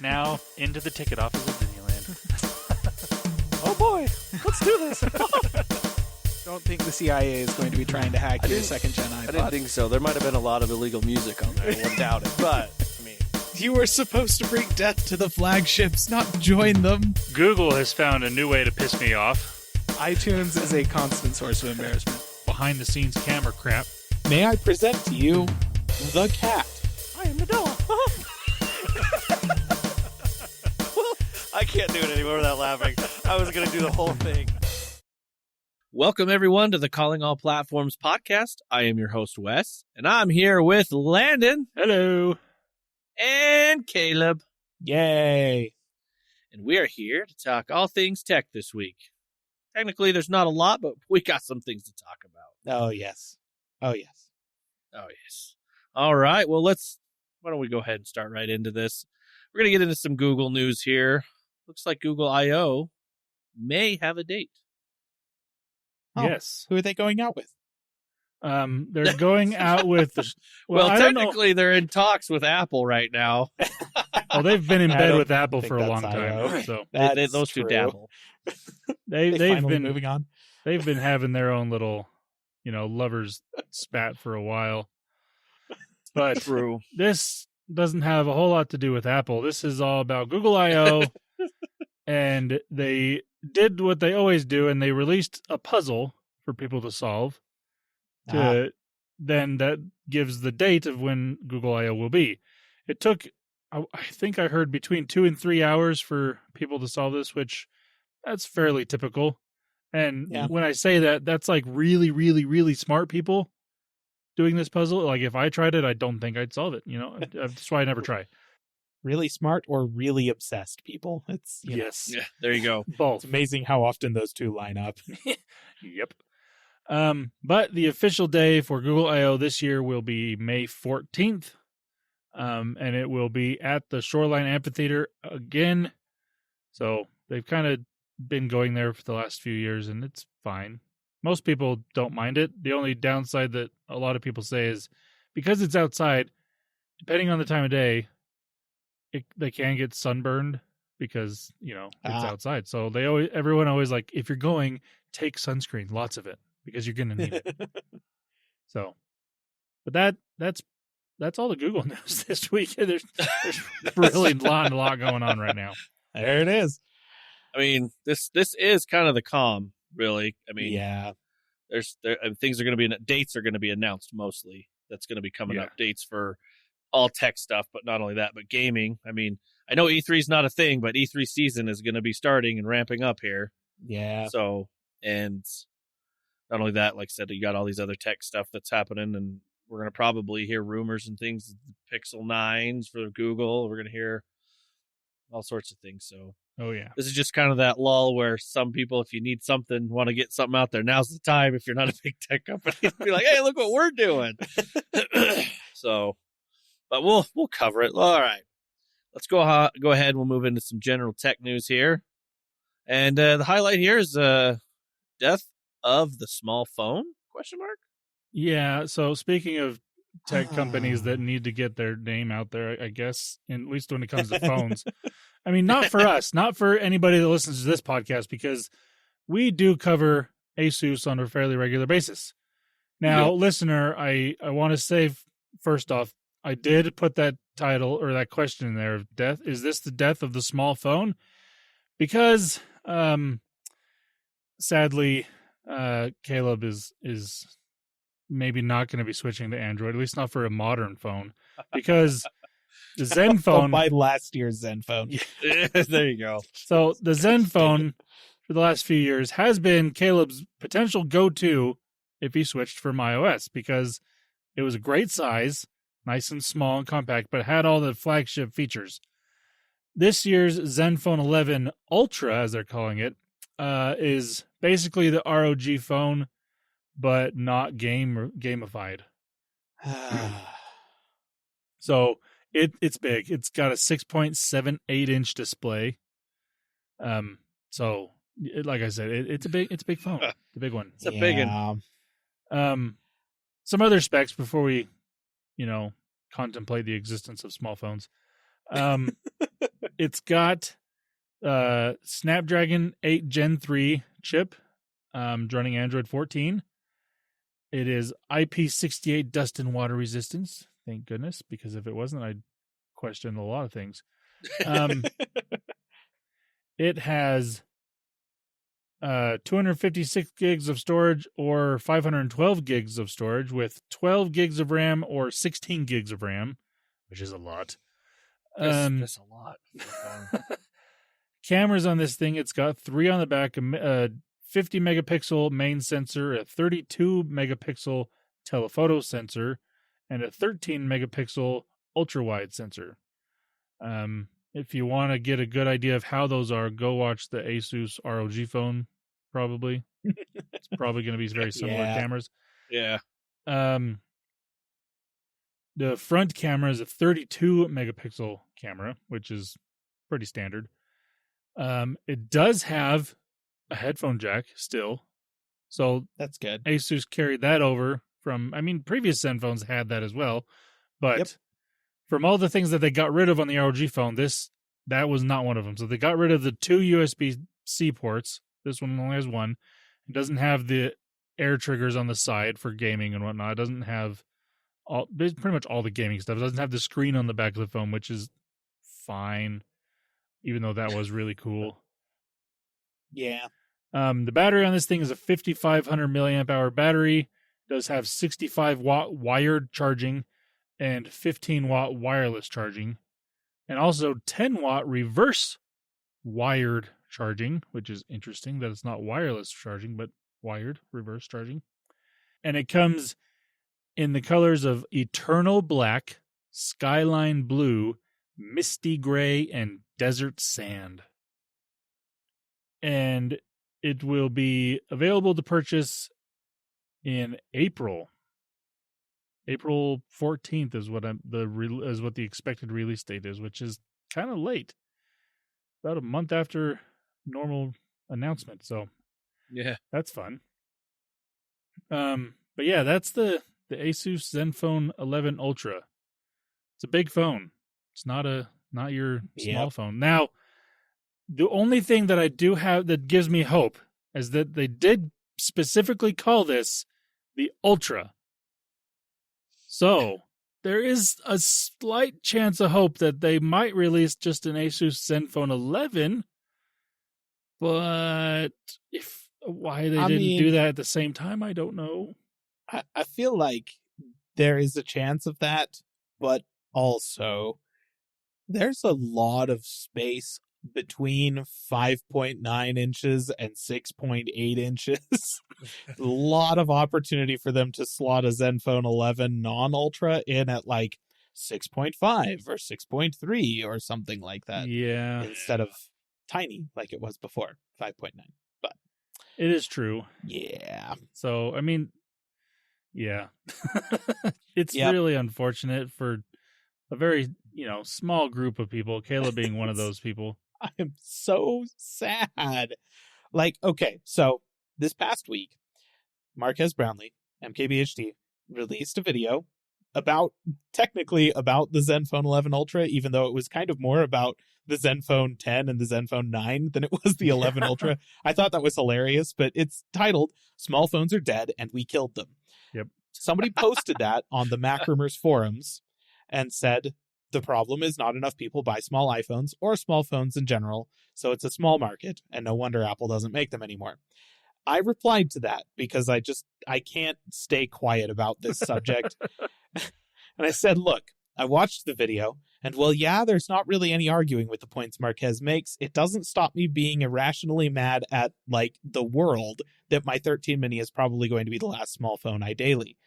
Now, into the ticket office of Disneyland. Oh boy, let's do this. Don't think the CIA is going to be trying to hack your second-gen iPod. I didn't think so. There might have been a lot of illegal music on there. I wouldn't doubt it. But, I mean... You were supposed to bring death to the flagships, not join them. Google has found a new way to piss me off. iTunes is a constant source of embarrassment. Behind-the-scenes camera crap. May I present to you the cat? I am the dog. I can't do it anymore without laughing. I was going to do the whole thing. Welcome, everyone, to the Calling All Platforms podcast. I am your host, Wes, and I'm here with Landon. Hello. And Caleb. Yay. And we are here to talk all things tech this week. Technically, there's not a lot, but we got some things to talk about. Oh, yes. Oh, yes. Oh, yes. All right. Well, why don't we go ahead and start right into this? We're going to get into some Google news here. Looks like Google I.O. may have a date. Oh, yes. Who are they going out with? They're going out with... Well, technically, they're in talks with Apple right now. Well, they've been in I bed don't with Apple think for a that's long I.O. time. So Those two dabble. they've finally been moving on. They've been having their own little, lovers spat for a while. But True. This doesn't have a whole lot to do with Apple. This is all about Google I.O. And they did what they always do, and they released a puzzle for people to solve. Then that gives the date of when Google I.O. will be. It took, I think I heard, between 2 and 3 hours for people to solve this, which that's fairly typical. And when I say that, that's like really, really, really smart people doing this puzzle. Like if I tried it, I don't think I'd solve it. That's why I never try. Really smart or really obsessed people. It's yes. Yeah, there you go. Both. It's amazing how often those two line up. Yep. But the official day for Google I.O. this year will be May 14th. And it will be at the Shoreline Amphitheater again. So they've kind of been going there for the last few years, and it's fine. Most people don't mind it. The only downside that a lot of people say is because it's outside, depending on the time of day, they can get sunburned because, it's outside. So everyone always like, if you're going, take sunscreen, lots of it, because you're going to need it. So, but that's all the Google news this week. There's really a lot going on right now. There it is. I mean, this is kind of the calm, really. I mean, yeah. Dates are going to be announced mostly. That's going to be coming up. Dates for all tech stuff, but not only that, but gaming. I mean, I know E3 is not a thing, but E3 season is going to be starting and ramping up here. Yeah. So, and not only that, like I said, you got all these other tech stuff that's happening, and we're going to probably hear rumors and things. Pixel 9s for Google. We're going to hear all sorts of things. So, this is just kind of that lull where some people, if you need something, want to get something out there. Now's the time. If you're not a big tech company, be like, hey, look what we're doing. So, but we'll cover it. All right, let's go ahead. We'll move into some general tech news here, and the highlight here is death of the small phone ? Yeah. So speaking of tech companies that need to get their name out there, I guess, at least when it comes to phones. I mean, not for us, not for anybody that listens to this podcast, because we do cover ASUS on a fairly regular basis. Now, listener, I want to say first off, I did put that title or that question in there of death. Is this the death of the small phone? Because, sadly, Caleb is maybe not going to be switching to Android, at least not for a modern phone, because the Zen phone... my last year's Zen phone. There you go. So the Zen phone for the last few years has been Caleb's potential go-to if he switched from iOS, because it was a great size, nice and small and compact, but had all the flagship features. This year's Zen Phone 11 Ultra, as they're calling it, is basically the ROG phone, but not gamified. So it's big. It's got a 6.78-inch display. So like I said, it's a big phone. It's a big one. It's a big one. Some other specs before we, contemplate the existence of small phones. It's got Snapdragon 8 Gen 3 chip running Android 14. It is IP68 dust and water resistance. Thank goodness, because if it wasn't, I'd question a lot of things. It has 256 gigs of storage or 512 gigs of storage with 12 gigs of RAM or 16 gigs of RAM, which is a lot. That's a lot. Cameras on this thing, it's got 3 on the back, a 50 megapixel main sensor, a 32 megapixel telephoto sensor, and a 13 megapixel ultra wide sensor. If you want to get a good idea of how those are, go watch the Asus ROG phone. Probably, it's probably going to be very similar cameras. Yeah. The front camera is a 32 megapixel camera, which is pretty standard. It does have a headphone jack still, so That's good. Asus carried that over from. I mean, previous Zen phones had that as well, but from all the things that they got rid of on the ROG phone, that was not one of them. So they got rid of the 2 USB-C ports. This one only has 1. It doesn't have the air triggers on the side for gaming and whatnot. It doesn't have pretty much all the gaming stuff. It doesn't have the screen on the back of the phone, which is fine, even though that was really cool. Yeah. The battery on this thing is a 5,500 milliamp hour battery. It does have 65 watt wired charging and 15 watt wireless charging, and also 10 watt reverse wired charging, which is interesting that it's not wireless charging, but wired reverse charging. And it comes in the colors of Eternal Black, Skyline Blue, Misty Gray, and Desert Sand. And it will be available to purchase in April. April 14th is what the expected release date is, which is kind of late. About a month after normal announcement, so yeah, that's fun. But yeah, that's the Asus ZenFone 11 Ultra. It's a big phone. It's not your small phone. Now, the only thing that I do have that gives me hope is that they did specifically call this the Ultra. So there is a slight chance of hope that they might release just an Asus ZenFone 11. But why they didn't do that at the same time, I don't know. I feel like there is a chance of that, but also there's a lot of space between 5.9 inches and 6.8 inches. A lot of opportunity for them to slot a ZenFone 11 non-Ultra in at like 6.5 or 6.3 or something like that. Yeah. Instead of tiny like it was before, 5.9. But it is true. Yeah. So, I mean, yeah. It's really unfortunate for a very, small group of people, Caleb being one of those people. I am so sad. Like, okay, so this past week, Marquez Brownlee, MKBHD, released a video technically about the ZenFone 11 Ultra, even though it was kind of more about the ZenFone 10 and the ZenFone 9 than it was the 11 Ultra. I thought that was hilarious, but it's titled, Small Phones Are Dead and We Killed Them. Yep. Somebody posted that on the Mac Rumors forums and said, the problem is not enough people buy small iPhones or small phones in general, so it's a small market, and no wonder Apple doesn't make them anymore. I replied to that because I can't stay quiet about this subject. And I said, look, I watched the video, and well, yeah, there's not really any arguing with the points Marquez makes. It doesn't stop me being irrationally mad at, the world that my 13 mini is probably going to be the last small phone I daily.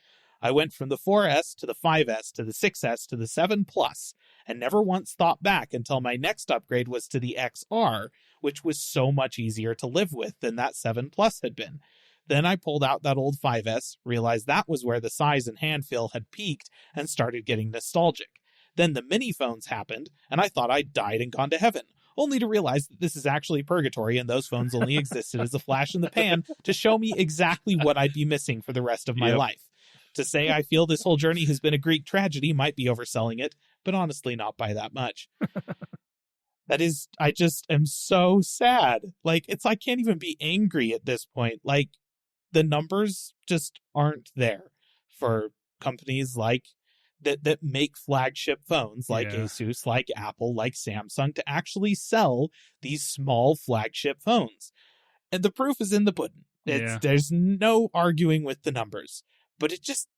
I went from the 4S to the 5S to the 6S to the 7 Plus, and never once thought back until my next upgrade was to the XR, which was so much easier to live with than that 7 Plus had been. Then I pulled out that old 5S, realized that was where the size and hand feel had peaked, and started getting nostalgic. Then the mini phones happened, and I thought I'd died and gone to heaven, only to realize that this is actually purgatory and those phones only existed as a flash in the pan to show me exactly what I'd be missing for the rest of my life. To say I feel this whole journey has been a Greek tragedy might be overselling it, but honestly not by that much. I just am so sad. Like, I can't even be angry at this point. Like, the numbers just aren't there for companies like that make flagship phones like Asus, like Apple, like Samsung to actually sell these small flagship phones. And the proof is in the pudding. There's no arguing with the numbers. But it just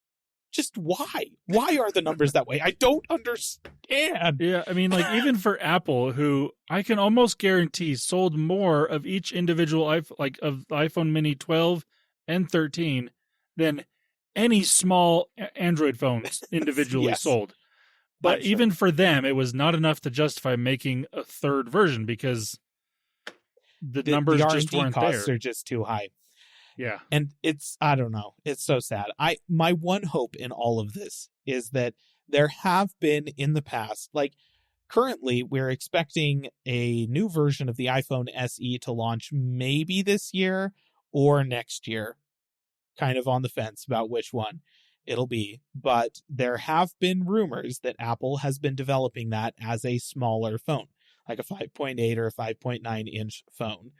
why? Why are the numbers that way? I don't understand. Yeah, I mean, like, even for Apple, who I can almost guarantee sold more of each individual of the iPhone Mini 12 and 13 than any small Android phones individually sold. But even for them, it was not enough to justify making a third version because the numbers just weren't there. The R&D costs are just too high. Yeah. And I don't know. It's so sad. My one hope in all of this is that there have been in the past, like currently we're expecting a new version of the iPhone SE to launch maybe this year or next year. Kind of on the fence about which one it'll be. But there have been rumors that Apple has been developing that as a smaller phone, like a 5.8 or a 5.9 inch phone.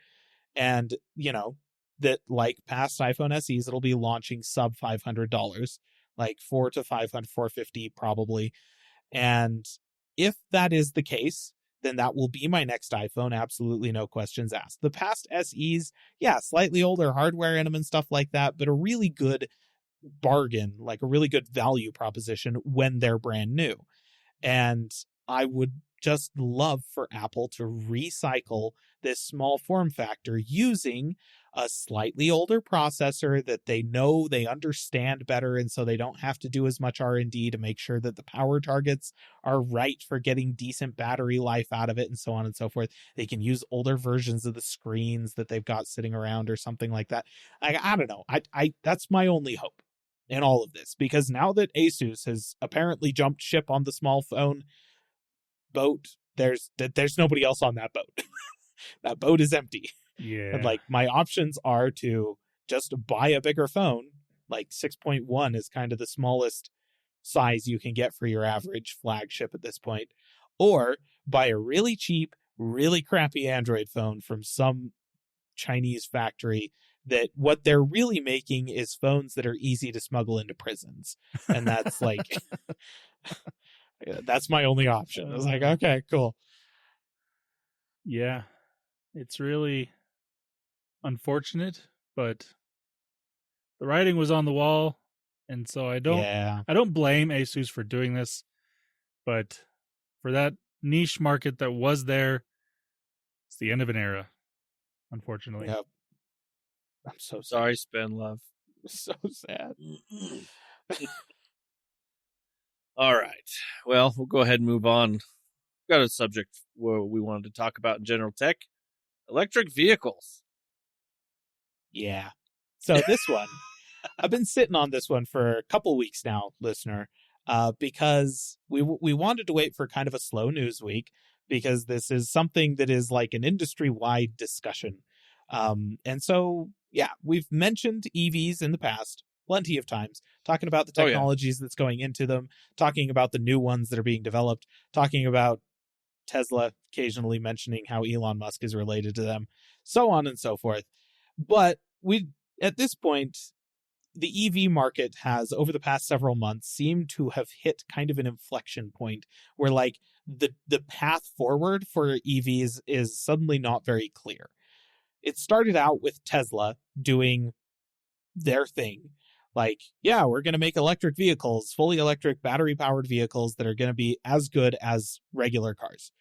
And, that like past iPhone SEs, it'll be launching sub $500, like $400 to $500, $450 probably. And if that is the case, then that will be my next iPhone. Absolutely no questions asked. The past SEs, slightly older hardware in them and stuff like that, but a really good bargain, like a really good value proposition when they're brand new. And I would just love for Apple to recycle this small form factor using a slightly older processor that they know they understand better, and so they don't have to do as much R&D to make sure that the power targets are right for getting decent battery life out of it, and so on and so forth. They can use older versions of the screens that they've got sitting around or something like that. I don't know. I that's my only hope in all of this, because now that Asus has apparently jumped ship on the small phone boat, there's nobody else on that boat. That boat is empty. Yeah. And like my options are to just buy a bigger phone, like 6.1 is kind of the smallest size you can get for your average flagship at this point, or buy a really cheap, really crappy Android phone from some Chinese factory that what they're really making is phones that are easy to smuggle into prisons. And that's like, that's my only option. I was like, okay, cool. Yeah. It's really unfortunate, but the writing was on the wall, and so I don't blame Asus for doing this, but for that niche market that was there, it's the end of an era, unfortunately. Yep. I'm so sad. Sorry, Spin Love. So sad. All right. Well, we'll go ahead and move on. We've got a subject where we wanted to talk about in general tech. Electric vehicles. Yeah. So this one, I've been sitting on this one for a couple weeks now, listener, because we wanted to wait for kind of a slow news week, because this is something that is like an industry-wide discussion. And so, we've mentioned EVs in the past plenty of times, talking about the technologies that's going into them, talking about the new ones that are being developed, talking about Tesla, occasionally mentioning how Elon Musk is related to them, so on and so forth. But at this point, the EV market has, over the past several months, seemed to have hit kind of an inflection point where like the path forward for EVs is suddenly not very clear. It started out with Tesla doing their thing. Like, we're going to make electric vehicles, fully electric, battery-powered vehicles that are going to be as good as regular cars.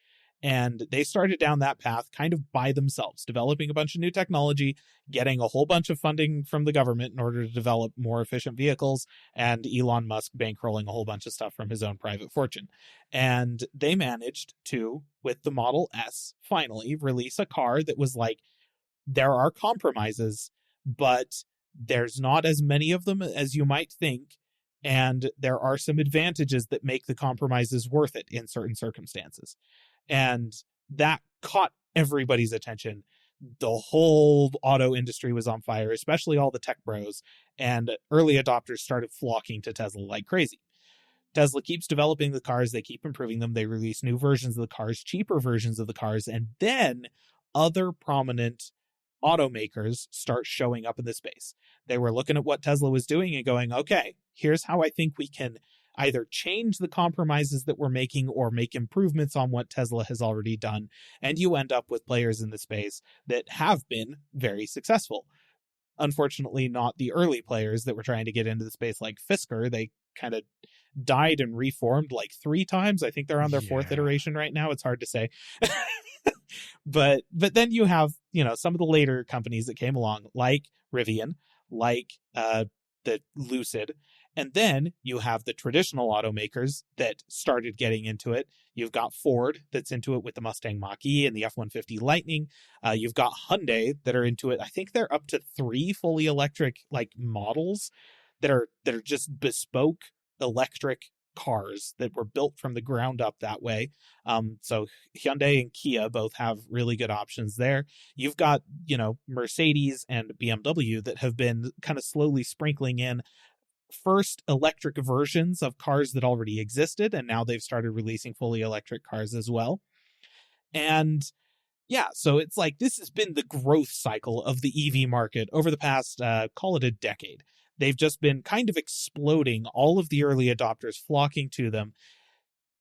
And they started down that path kind of by themselves, developing a bunch of new technology, getting a whole bunch of funding from the government in order to develop more efficient vehicles, and Elon Musk bankrolling a whole bunch of stuff from his own private fortune. And they managed to, with the Model S, finally release a car that was like, there are compromises, but there's not as many of them as you might think, and there are some advantages that make the compromises worth it in certain circumstances. And that caught everybody's attention. The whole auto industry was on fire, especially all the tech bros, and early adopters started flocking to Tesla like crazy. Tesla keeps developing the cars. They keep improving them. They release new versions of the cars, cheaper versions of the cars, and then other prominent automakers start showing up in the space. They were looking at what Tesla was doing and going, okay, here's how I think we can either change the compromises that we're making or make improvements on what Tesla has already done. And you end up with players in the space that have been very successful. Unfortunately, not the early players that were trying to get into the space like Fisker. They kind of died and reformed like 3 times. I think they're on their 4th iteration right now. It's hard to say. But then you have, some of the later companies that came along, like Rivian, like the Lucid, and then you have the traditional automakers that started getting into it. You've got Ford that's into it with the Mustang Mach-E and the F-150 Lightning. You've got Hyundai that are into it. I think they're up to 3 fully electric models that are just bespoke electric cars that were built from the ground up that way. So Hyundai and Kia both have really good options there. You've got, Mercedes and BMW that have been kind of slowly sprinkling in first electric versions of cars that already existed, and now they've started releasing fully electric cars as well. And yeah, so it's like this has been the growth cycle of the EV market over the past, call it a decade. They've just been kind of exploding, all of the early adopters flocking to them.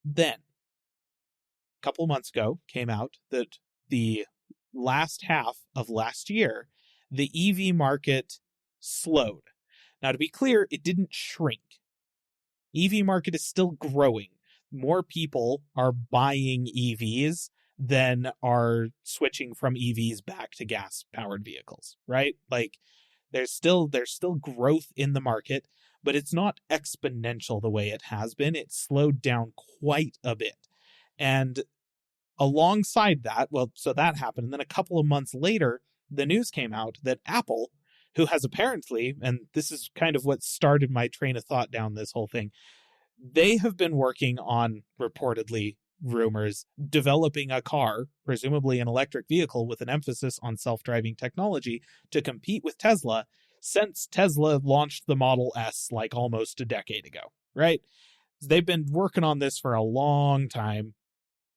Then, a couple months ago, came out that the last half of last year, the EV market slowed. Now, to be clear, it didn't shrink. EV market is still growing. More people are buying EVs than are switching from EVs back to gas-powered vehicles, right? There's still growth in the market, but it's not exponential the way it has been. It slowed down quite a bit. And alongside that, so that happened. And then a couple of months later, the news came out that Apple, who has apparently, and this is kind of what started my train of thought down this whole thing, they have been working on, reportedly, rumors, developing a car, presumably an electric vehicle with an emphasis on self-driving technology to compete with Tesla since Tesla launched the Model S almost a decade ago, right? They've been working on this for a long time.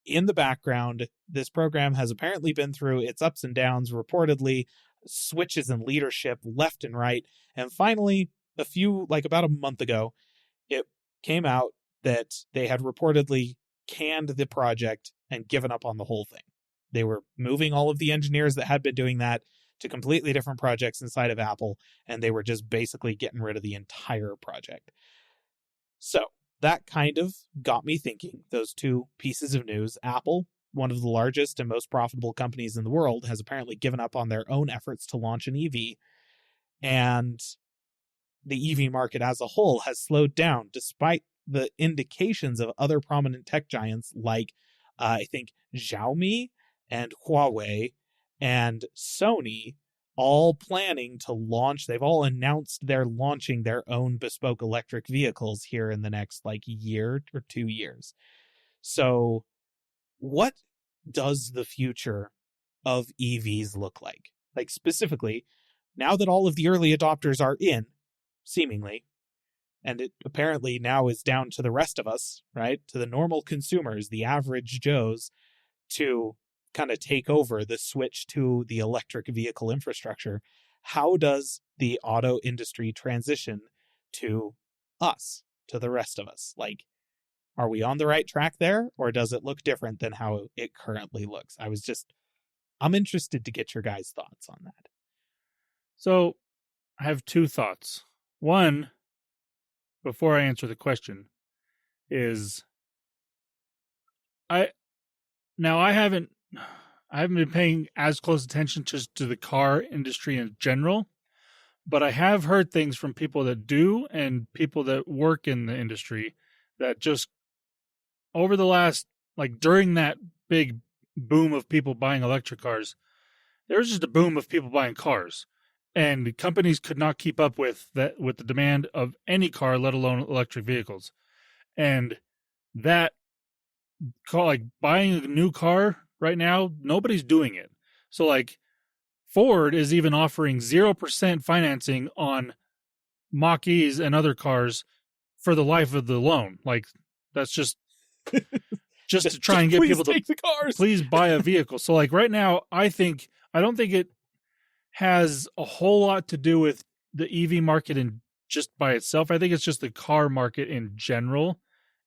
In the background, this program has apparently been through its ups and downs, reportedly switches in leadership left and right. And finally, about a month ago, it came out that they had reportedly canned the project and given up on the whole thing. They were moving all of the engineers that had been doing that to completely different projects inside of Apple, and they were just basically getting rid of the entire project. So that kind of got me thinking, those 2 pieces of news. Apple, one of the largest and most profitable companies in the world, has apparently given up on their own efforts to launch an EV, and the EV market as a whole has slowed down despite the indications of other prominent tech giants like, I think, Xiaomi and Huawei and Sony all planning to launch. They've all announced they're launching their own bespoke electric vehicles here in the next year or 2 years. So what does the future of EVs look like? Specifically, now that all of the early adopters are in, seemingly, and it apparently now is down to the rest of us, right? To the normal consumers, the average Joes, to kind of take over the switch to the electric vehicle infrastructure. How does the auto industry transition to us, to the rest of us? Are we on the right track there, or does it look different than how it currently looks? I'm interested to get your guys' thoughts on that. So I have 2 thoughts. One, before I answer the question, is I haven't been paying as close attention just to the car industry in general, but I have heard things from people that do and people that work in the industry that just over the last, during that big boom of people buying electric cars, there was just a boom of people buying cars. And companies could not keep up with the demand of any car, let alone electric vehicles. And that, buying a new car right now, nobody's doing it. So Ford is even offering 0% financing on Mach-E's and other cars for the life of the loan. Like, that's just to try and get people to take the cars. Please buy a vehicle. So like right now, I don't think it has a whole lot to do with the EV market in just by itself. I think it's just the car market in general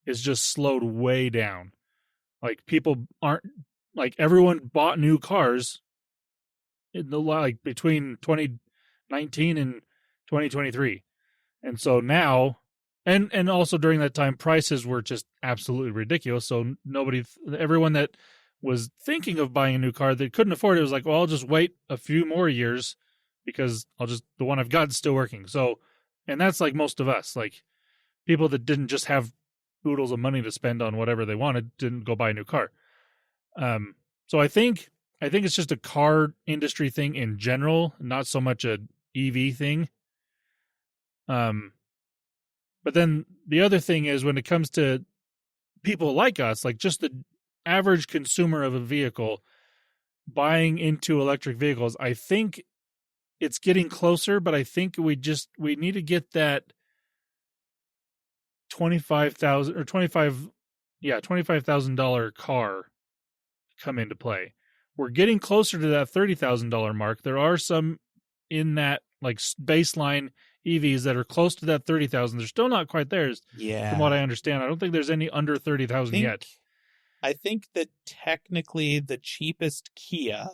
is just slowed way down. Like people aren't, like everyone bought new cars in the like between 2019 and 2023. And so now, and also during that time, prices were just absolutely ridiculous. So everyone that was thinking of buying a new car that couldn't afford it was like, well, I'll just wait a few more years because the one I've got is still working. So, and that's like most of us, like people that didn't just have oodles of money to spend on whatever they wanted didn't go buy a new car. So I think it's just a car industry thing in general, not so much a EV thing. But then the other thing is when it comes to people like us, like just the average consumer of a vehicle buying into electric vehicles, I think it's getting closer, but I think we need to get that $25,000 car come into play. We're getting closer to that $30,000 mark. There are some in that like baseline EVs that are close to that 30,000. They're still not quite there. Yeah. From what I understand, I don't think there's any under 30,000 yet. I think that technically the cheapest Kia,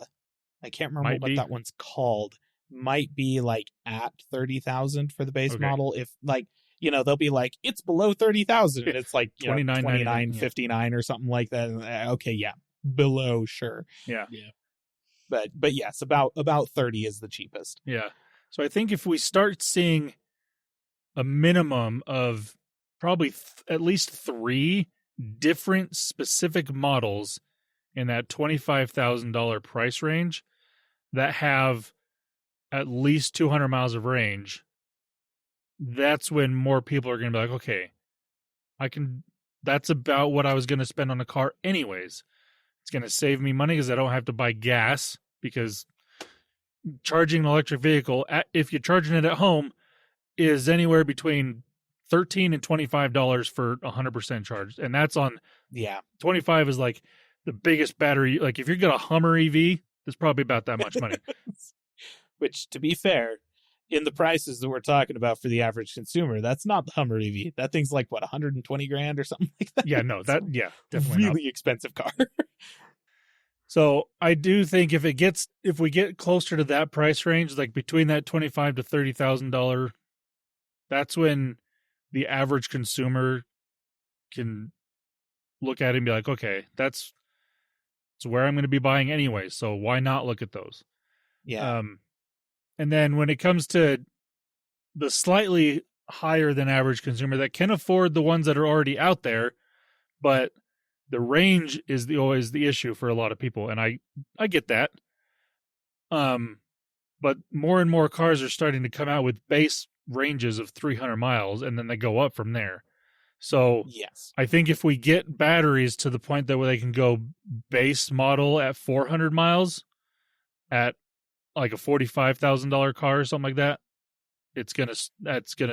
I can't remember what that one's called, might be like at 30,000 for the base model. If like, you know, they'll be like, it's below 30,000 and it's like $29.59 or something like that. Okay, yeah. Below, sure. Yeah. But yes, about 30 is the cheapest. Yeah. So I think if we start seeing a minimum of probably at least 3 different specific models in that $25,000 price range that have at least 200 miles of range, that's when more people are going to be like, okay, that's about what I was going to spend on a car anyways. It's going to save me money because I don't have to buy gas, because charging an electric vehicle, if you're charging it at home, is anywhere between $13 and $25 for 100% charge. And that's on, 25 is like the biggest battery. Like if you've got a Hummer EV, it's probably about that much money. Which, to be fair, in the prices that we're talking about for the average consumer, that's not the Hummer EV. That thing's like, what, 120 grand or something like that? Yeah, no, definitely really not. Expensive car. So I do think if we get closer to that price range, like between that $25,000 to $30,000, that's when the average consumer can look at it and be like, okay, that's where I'm going to be buying anyway. So why not look at those? Yeah. And then when it comes to the slightly higher than average consumer that can afford the ones that are already out there, but the range is always the issue for a lot of people, and I get that. But more and more cars are starting to come out with base ranges of 300 miles, and then they go up from there. So yes, I think if we get batteries to the point that where they can go base model at 400 miles at like a $45,000 car or something like that, that's gonna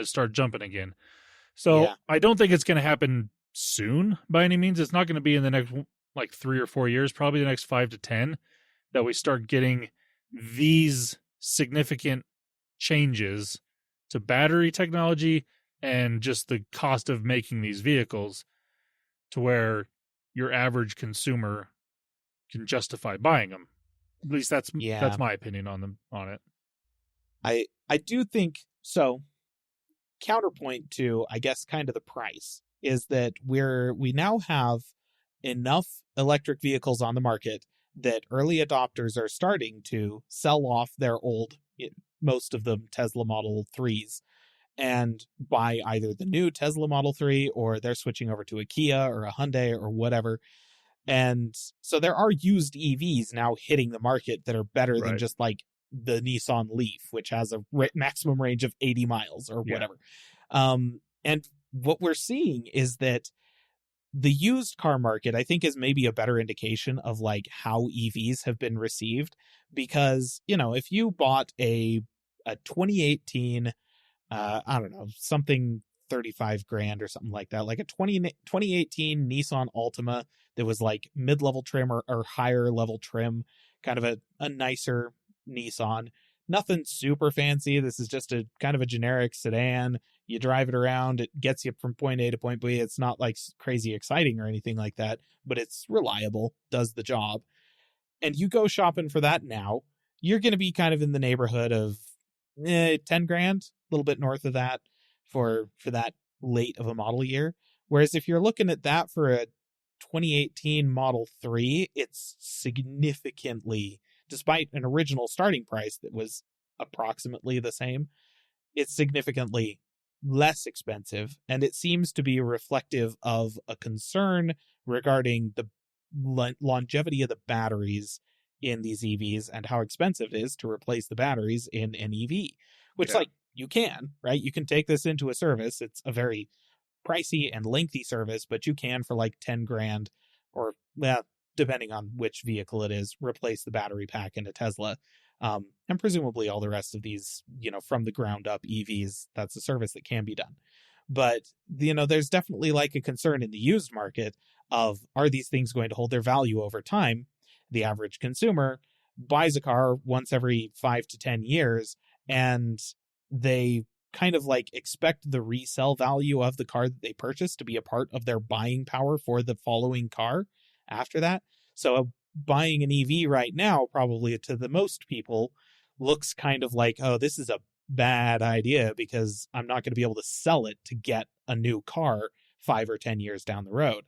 start jumping again. So I don't think it's gonna happen soon by any means. It's not going to be in the next like 3 or 4 years, probably the next 5 to 10, that we start getting these significant changes to battery technology and just the cost of making these vehicles to where your average consumer can justify buying them. At least that's my opinion on it. I do think so. Counterpoint to, I guess, kind of the price is that we now have enough electric vehicles on the market that early adopters are starting to sell off their old, most of them Tesla Model 3s, and buy either the new Tesla Model 3 or they're switching over to a Kia or a Hyundai or whatever. And so there are used EVs now hitting the market that are better than just like the Nissan Leaf, which has a maximum range of 80 miles or whatever. And what we're seeing is that the used car market, I think, is maybe a better indication of like how EVs have been received, because, you know, if you bought a 2018, I don't know, something 35 grand or something like that, like a 2018 Nissan Altima that was like mid-level trim or higher level trim, kind of a nicer Nissan. Nothing super fancy. This is just a kind of a generic sedan. You drive it around, it gets you from point A to point B. It's not like crazy exciting or anything like that, but it's reliable, does the job. And you go shopping for that now, you're going to be kind of in the neighborhood of 10 grand, a little bit north of that for that late of a model year. Whereas if you're looking at that for a 2018 Model 3, it's significantly, despite an original starting price that was approximately the same, it's significantly less expensive. And it seems to be reflective of a concern regarding the longevity of the batteries in these EVs and how expensive it is to replace the batteries in an EV, which like you can, right? You can take this into a service. It's a very pricey and lengthy service, but you can for like 10 grand or, well, depending on which vehicle it is, replace the battery pack in a Tesla. And presumably all the rest of these, from the ground up EVs, that's a service that can be done. But, there's definitely like a concern in the used market of, are these things going to hold their value over time? The average consumer buys a car once every 5 to 10 years, and they kind of like expect the resale value of the car that they purchased to be a part of their buying power for the following car after that. So buying an EV right now, probably to the most people, looks kind of like, oh, this is a bad idea because I'm not going to be able to sell it to get a new car 5 or 10 years down the road.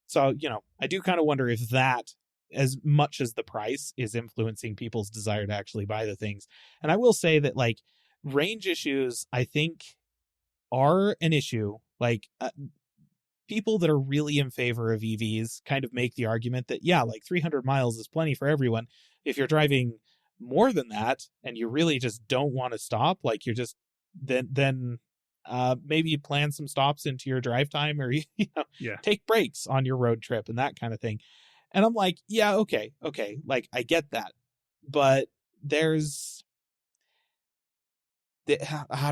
So, I do kind of wonder if that, as much as the price, is influencing people's desire to actually buy the things. And I will say that, like, range issues, I think, are an issue. Like, people that are really in favor of EVs kind of make the argument that, yeah, like 300 miles is plenty for everyone. If you're driving more than that and you really just don't want to stop, like you're just, then maybe plan some stops into your drive time, or take breaks on your road trip and that kind of thing. And I'm like, yeah, okay, like I get that, but I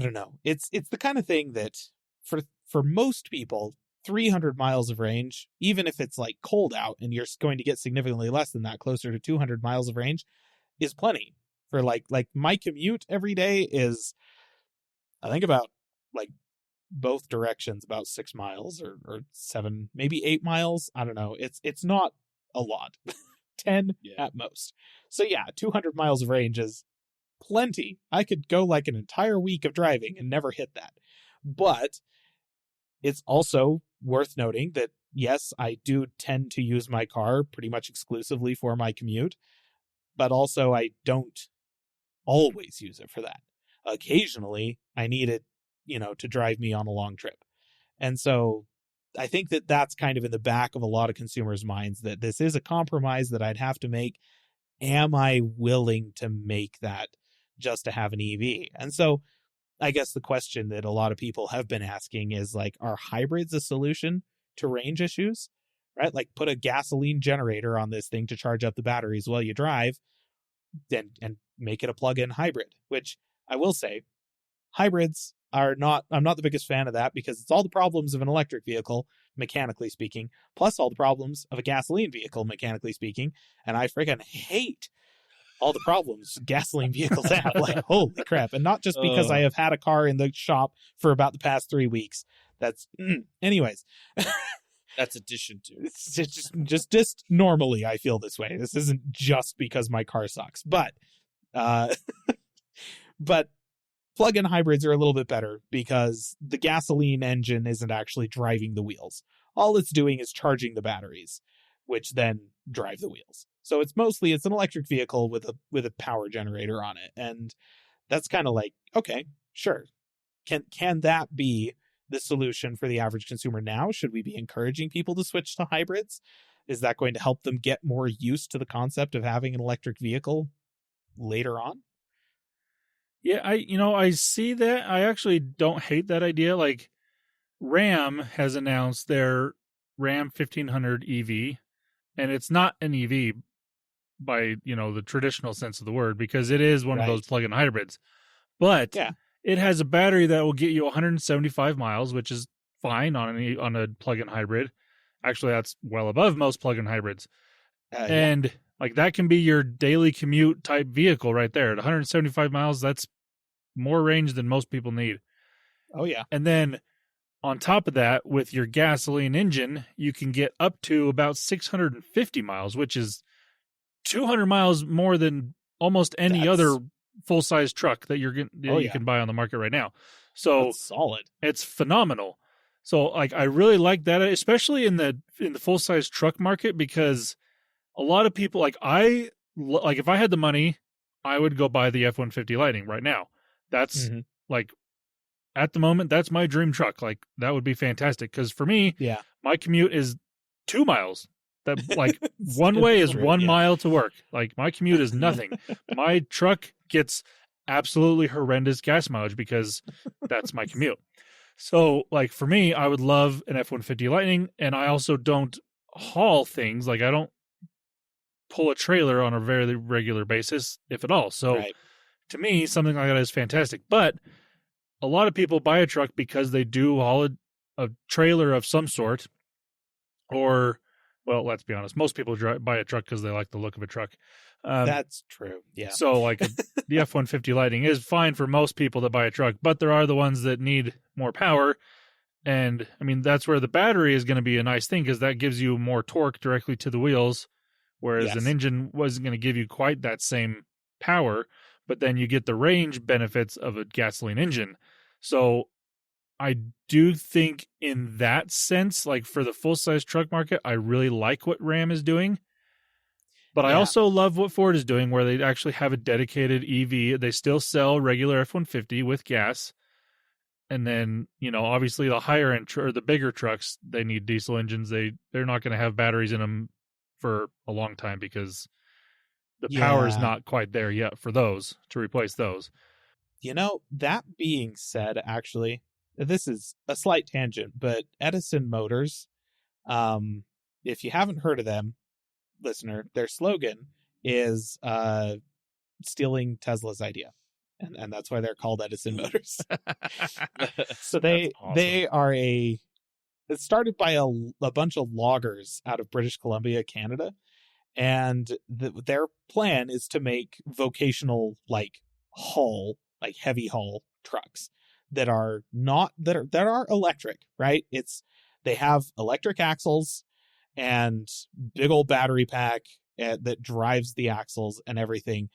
don't know. It's the kind of thing that for most people, 300 miles of range, even if it's like cold out and you're going to get significantly less than that, closer to 200 miles of range, is plenty. For like my commute every day is, I think, about like both directions, about 6 miles or 7, maybe 8 miles. I don't know. It's not a lot. 10 at most. So yeah, 200 miles of range is plenty. I could go like an entire week of driving and never hit that. But it's also worth noting that, yes, I do tend to use my car pretty much exclusively for my commute, but also I don't always use it for that. Occasionally, I need it, to drive me on a long trip. And so I think that that's kind of in the back of a lot of consumers' minds, that this is a compromise that I'd have to make. Am I willing to make that just to have an EV? And so I guess the question that a lot of people have been asking is, like, are hybrids a solution to range issues? Right? Like, put a gasoline generator on this thing to charge up the batteries while you drive, and make it a plug-in hybrid, which I will say, hybrids I'm not the biggest fan of that, because it's all the problems of an electric vehicle, mechanically speaking, plus all the problems of a gasoline vehicle, mechanically speaking. And I freaking hate all the problems gasoline vehicles have. Like, holy crap. And not just because I have had a car in the shop for about the past 3 weeks. That's anyways. That's addition to. It's just normally I feel this way. This isn't just because my car sucks. But plug-in hybrids are a little bit better, because the gasoline engine isn't actually driving the wheels. All it's doing is charging the batteries, which then drive the wheels. So it's an electric vehicle with a power generator on it. And that's kind of like, okay, sure. Can that be the solution for the average consumer now? Should we be encouraging people to switch to hybrids? Is that going to help them get more used to the concept of having an electric vehicle later on? Yeah, I see that. I actually don't hate that idea. Like, Ram has announced their Ram 1500 EV, and it's not an EV by, the traditional sense of the word, because it is one of those plug-in hybrids. But it has a battery that will get you 175 miles, which is fine on a plug-in hybrid. Actually, that's well above most plug-in hybrids. And like that can be your daily commute type vehicle right there. At 175 miles, that's more range than most people need. Oh, yeah. And then on top of that, with your gasoline engine, you can get up to about 650 miles, which is 200 miles more than almost any other full-size truck that you can buy on the market right now. So that's solid. It's phenomenal. So like I really like that, especially in the full-size truck market, because a lot of people like if I had the money, I would go buy the F-150 Lightning right now. That's like at the moment, that's my dream truck. Like that would be fantastic because for me, my commute is 2 miles. That like one way is 1 mile to work. Like my commute is nothing. My truck gets absolutely horrendous gas mileage because that's my commute. So like for me, I would love an F-150 Lightning, and I also don't haul things. Like I don't pull a trailer on a very regular basis, if at all. So to me, something like that is fantastic. But a lot of people buy a truck because they do haul a trailer of some sort, or, well, let's be honest, most people buy a truck because they like the look of a truck. That's true. Yeah. So like the F-150 Lightning is fine for most people that buy a truck, but there are the ones that need more power. And I mean, that's where the battery is going to be a nice thing because that gives you more torque directly to the wheels. Whereas an engine wasn't going to give you quite that same power, but then you get the range benefits of a gasoline engine. So I do think in that sense, like for the full-size truck market, I really like what Ram is doing. But I also love what Ford is doing, where they actually have a dedicated EV. They still sell regular F-150 with gas. And then, obviously the higher end or the bigger trucks, they need diesel engines. They're not going to have batteries in them for a long time because the power is not quite there yet for those to replace those. That being said, actually, this is a slight tangent, but Edison Motors, if you haven't heard of them, listener, their slogan is stealing Tesla's idea. And that's why they're called Edison Motors. So they are it's started by a bunch of loggers out of British Columbia, Canada. And their plan is to make vocational, heavy haul trucks that are electric, right? They have electric axles and big old battery pack that drives the axles and everything.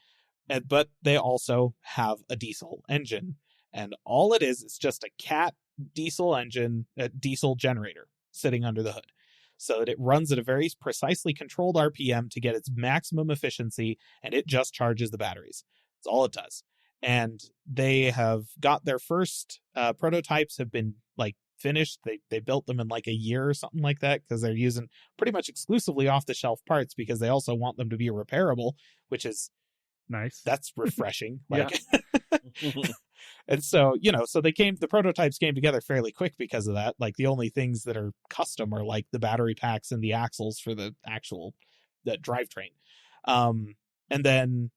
But they also have a diesel engine. And all it is just a Cat diesel engine, a diesel generator sitting under the hood. So that it runs at a very precisely controlled RPM to get its maximum efficiency, and it just charges the batteries. That's all it does. And they have got their first prototypes have been finished. They built them in a year or something like that because they're using pretty much exclusively off the shelf parts because they also want them to be repairable, which is nice. That's refreshing. And so, the prototypes came together fairly quick because of that. The only things that are custom are the battery packs and the axles for the drivetrain. And then,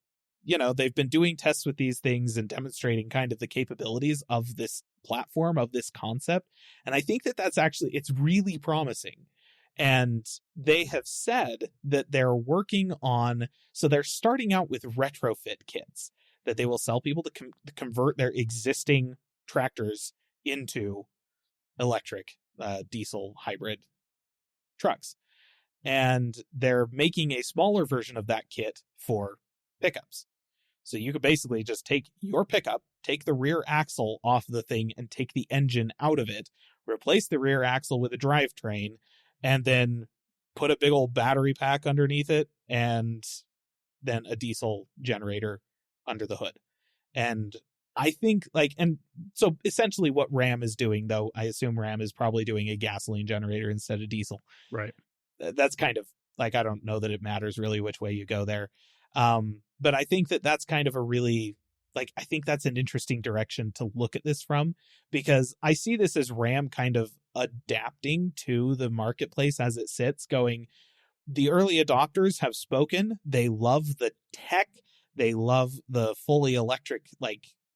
they've been doing tests with these things and demonstrating kind of the capabilities of this platform, of this concept. And I think that's actually, it's really promising. And they have said that they're working on, so they're starting out with retrofit kits that they will sell people to convert their existing tractors into electric diesel hybrid trucks. And they're making a smaller version of that kit for pickups. So you could basically just take your pickup, take the rear axle off the thing and take the engine out of it, replace the rear axle with a drivetrain, and then put a big old battery pack underneath it and then a diesel generator under the hood. And I think and so essentially what Ram is doing, though, I assume Ram is probably doing a gasoline generator instead of diesel. Right. That's kind of I don't know that it matters really which way you go there. But I think that's kind of a really, I think that's an interesting direction to look at this from, because I see this as Ram kind of adapting to the marketplace as it sits, going, the early adopters have spoken. They love the tech. They love the fully electric,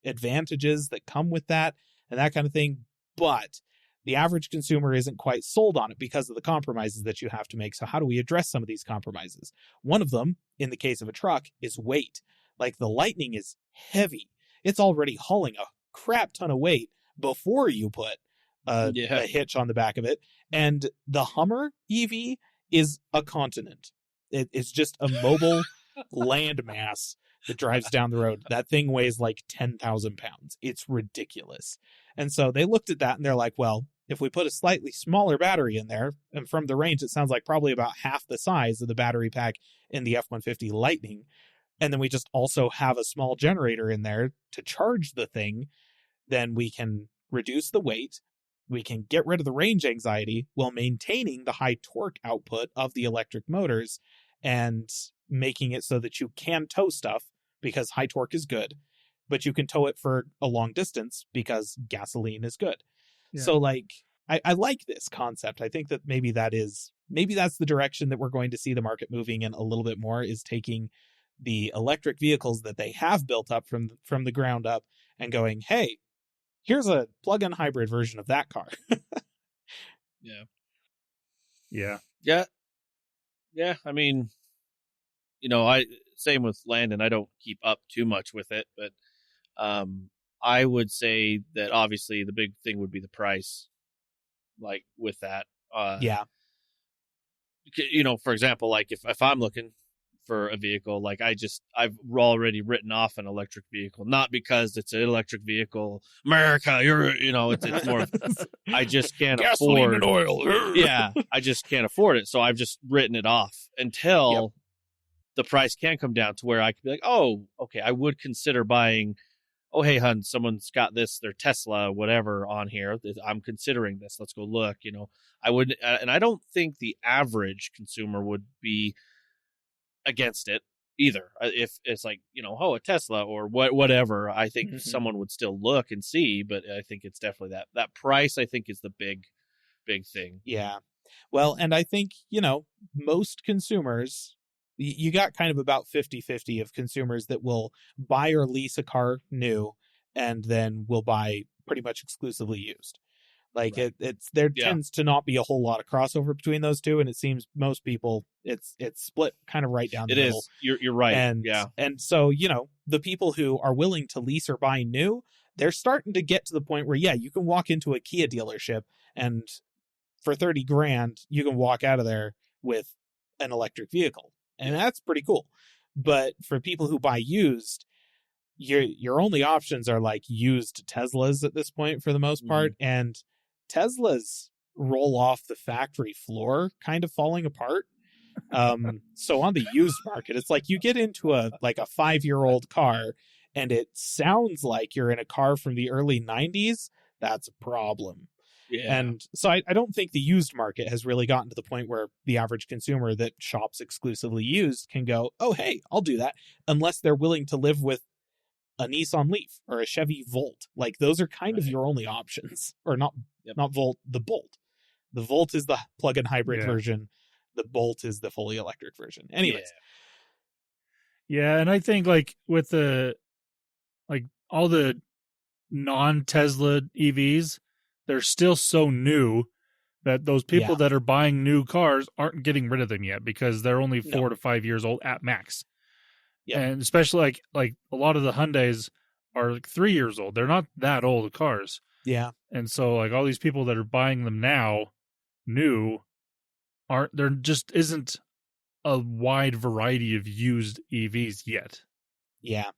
advantages that come with that and that kind of thing. But the average consumer isn't quite sold on it because of the compromises that you have to make. So how do we address some of these compromises? One of them, in the case of a truck, is weight. Like the Lightning is heavy. It's already hauling a crap ton of weight before you put a hitch on the back of it. And the Hummer EV is a continent. It's just a mobile landmass that drives down the road. That thing weighs like 10,000 pounds. It's ridiculous. And so they looked at that and they're like, well, if we put a slightly smaller battery in there, and from the range, it sounds like probably about half the size of the battery pack in the F-150 Lightning, and then we just also have a small generator in there to charge the thing, then we can reduce the weight, we can get rid of the range anxiety while maintaining the high torque output of the electric motors and making it so that you can tow stuff because high torque is good, but you can tow it for a long distance because gasoline is good. Yeah. So like, I like this concept. I think that maybe that's the direction that we're going to see the market moving in a little bit more, is taking the electric vehicles that they have built up from the ground up and going, hey, here's a plug-in hybrid version of that car. Yeah. I mean, same with Landon. I don't keep up too much with it, but I would say that obviously the big thing would be the price, like with that. For example, like if I'm looking for a vehicle, like I've already written off an electric vehicle, not because it's an electric vehicle, America, it's more, I just can't gasoline afford and oil. Yeah. I just can't afford it. So I've just written it off until the price can come down to where I could be like, oh, okay, I would consider buying. Oh, hey, hun, someone's got their Tesla, whatever, on here. I'm considering this. Let's go look. I would, and I don't think the average consumer would be against it either. If it's like, a Tesla or whatever, I think someone would still look and see, but I think it's definitely that price, I think, is the big thing. Yeah. Well, and I think, most consumers, you got kind of about 50-50 of consumers that will buy or lease a car new and then will buy pretty much exclusively used. Like right. There tends to not be a whole lot of crossover between those two, and it seems most people it's split kind of right down the middle. It is. You're right. And so, the people who are willing to lease or buy new, they're starting to get to the point where you can walk into a Kia dealership and for $30,000 you can walk out of there with an electric vehicle. And that's pretty cool. But for people who buy used, your only options are like used Teslas at this point for the most part. And Teslas roll off the factory floor kind of falling apart. So on the used market, it's like you get into a 5-year-old car and it sounds like you're in a car from the early 90s. That's a problem. Yeah. And so I don't think the used market has really gotten to the point where the average consumer that shops exclusively used can go, oh, hey, I'll do that, unless they're willing to live with a Nissan Leaf or a Chevy Volt. Like those are kind of your only options, or not Volt, the Bolt. The Volt is the plug-in hybrid version. The Bolt is the fully electric version. Anyways. Yeah. And I think like with all the non-Tesla EVs, they're still so new that those people that are buying new cars aren't getting rid of them yet because they're only 4 to 5 years old at max. Yeah. And especially like a lot of the Hyundais are like 3 years old. They're not that old cars. Yeah. And so like all these people that are buying them now new there just isn't a wide variety of used EVs yet. Yeah.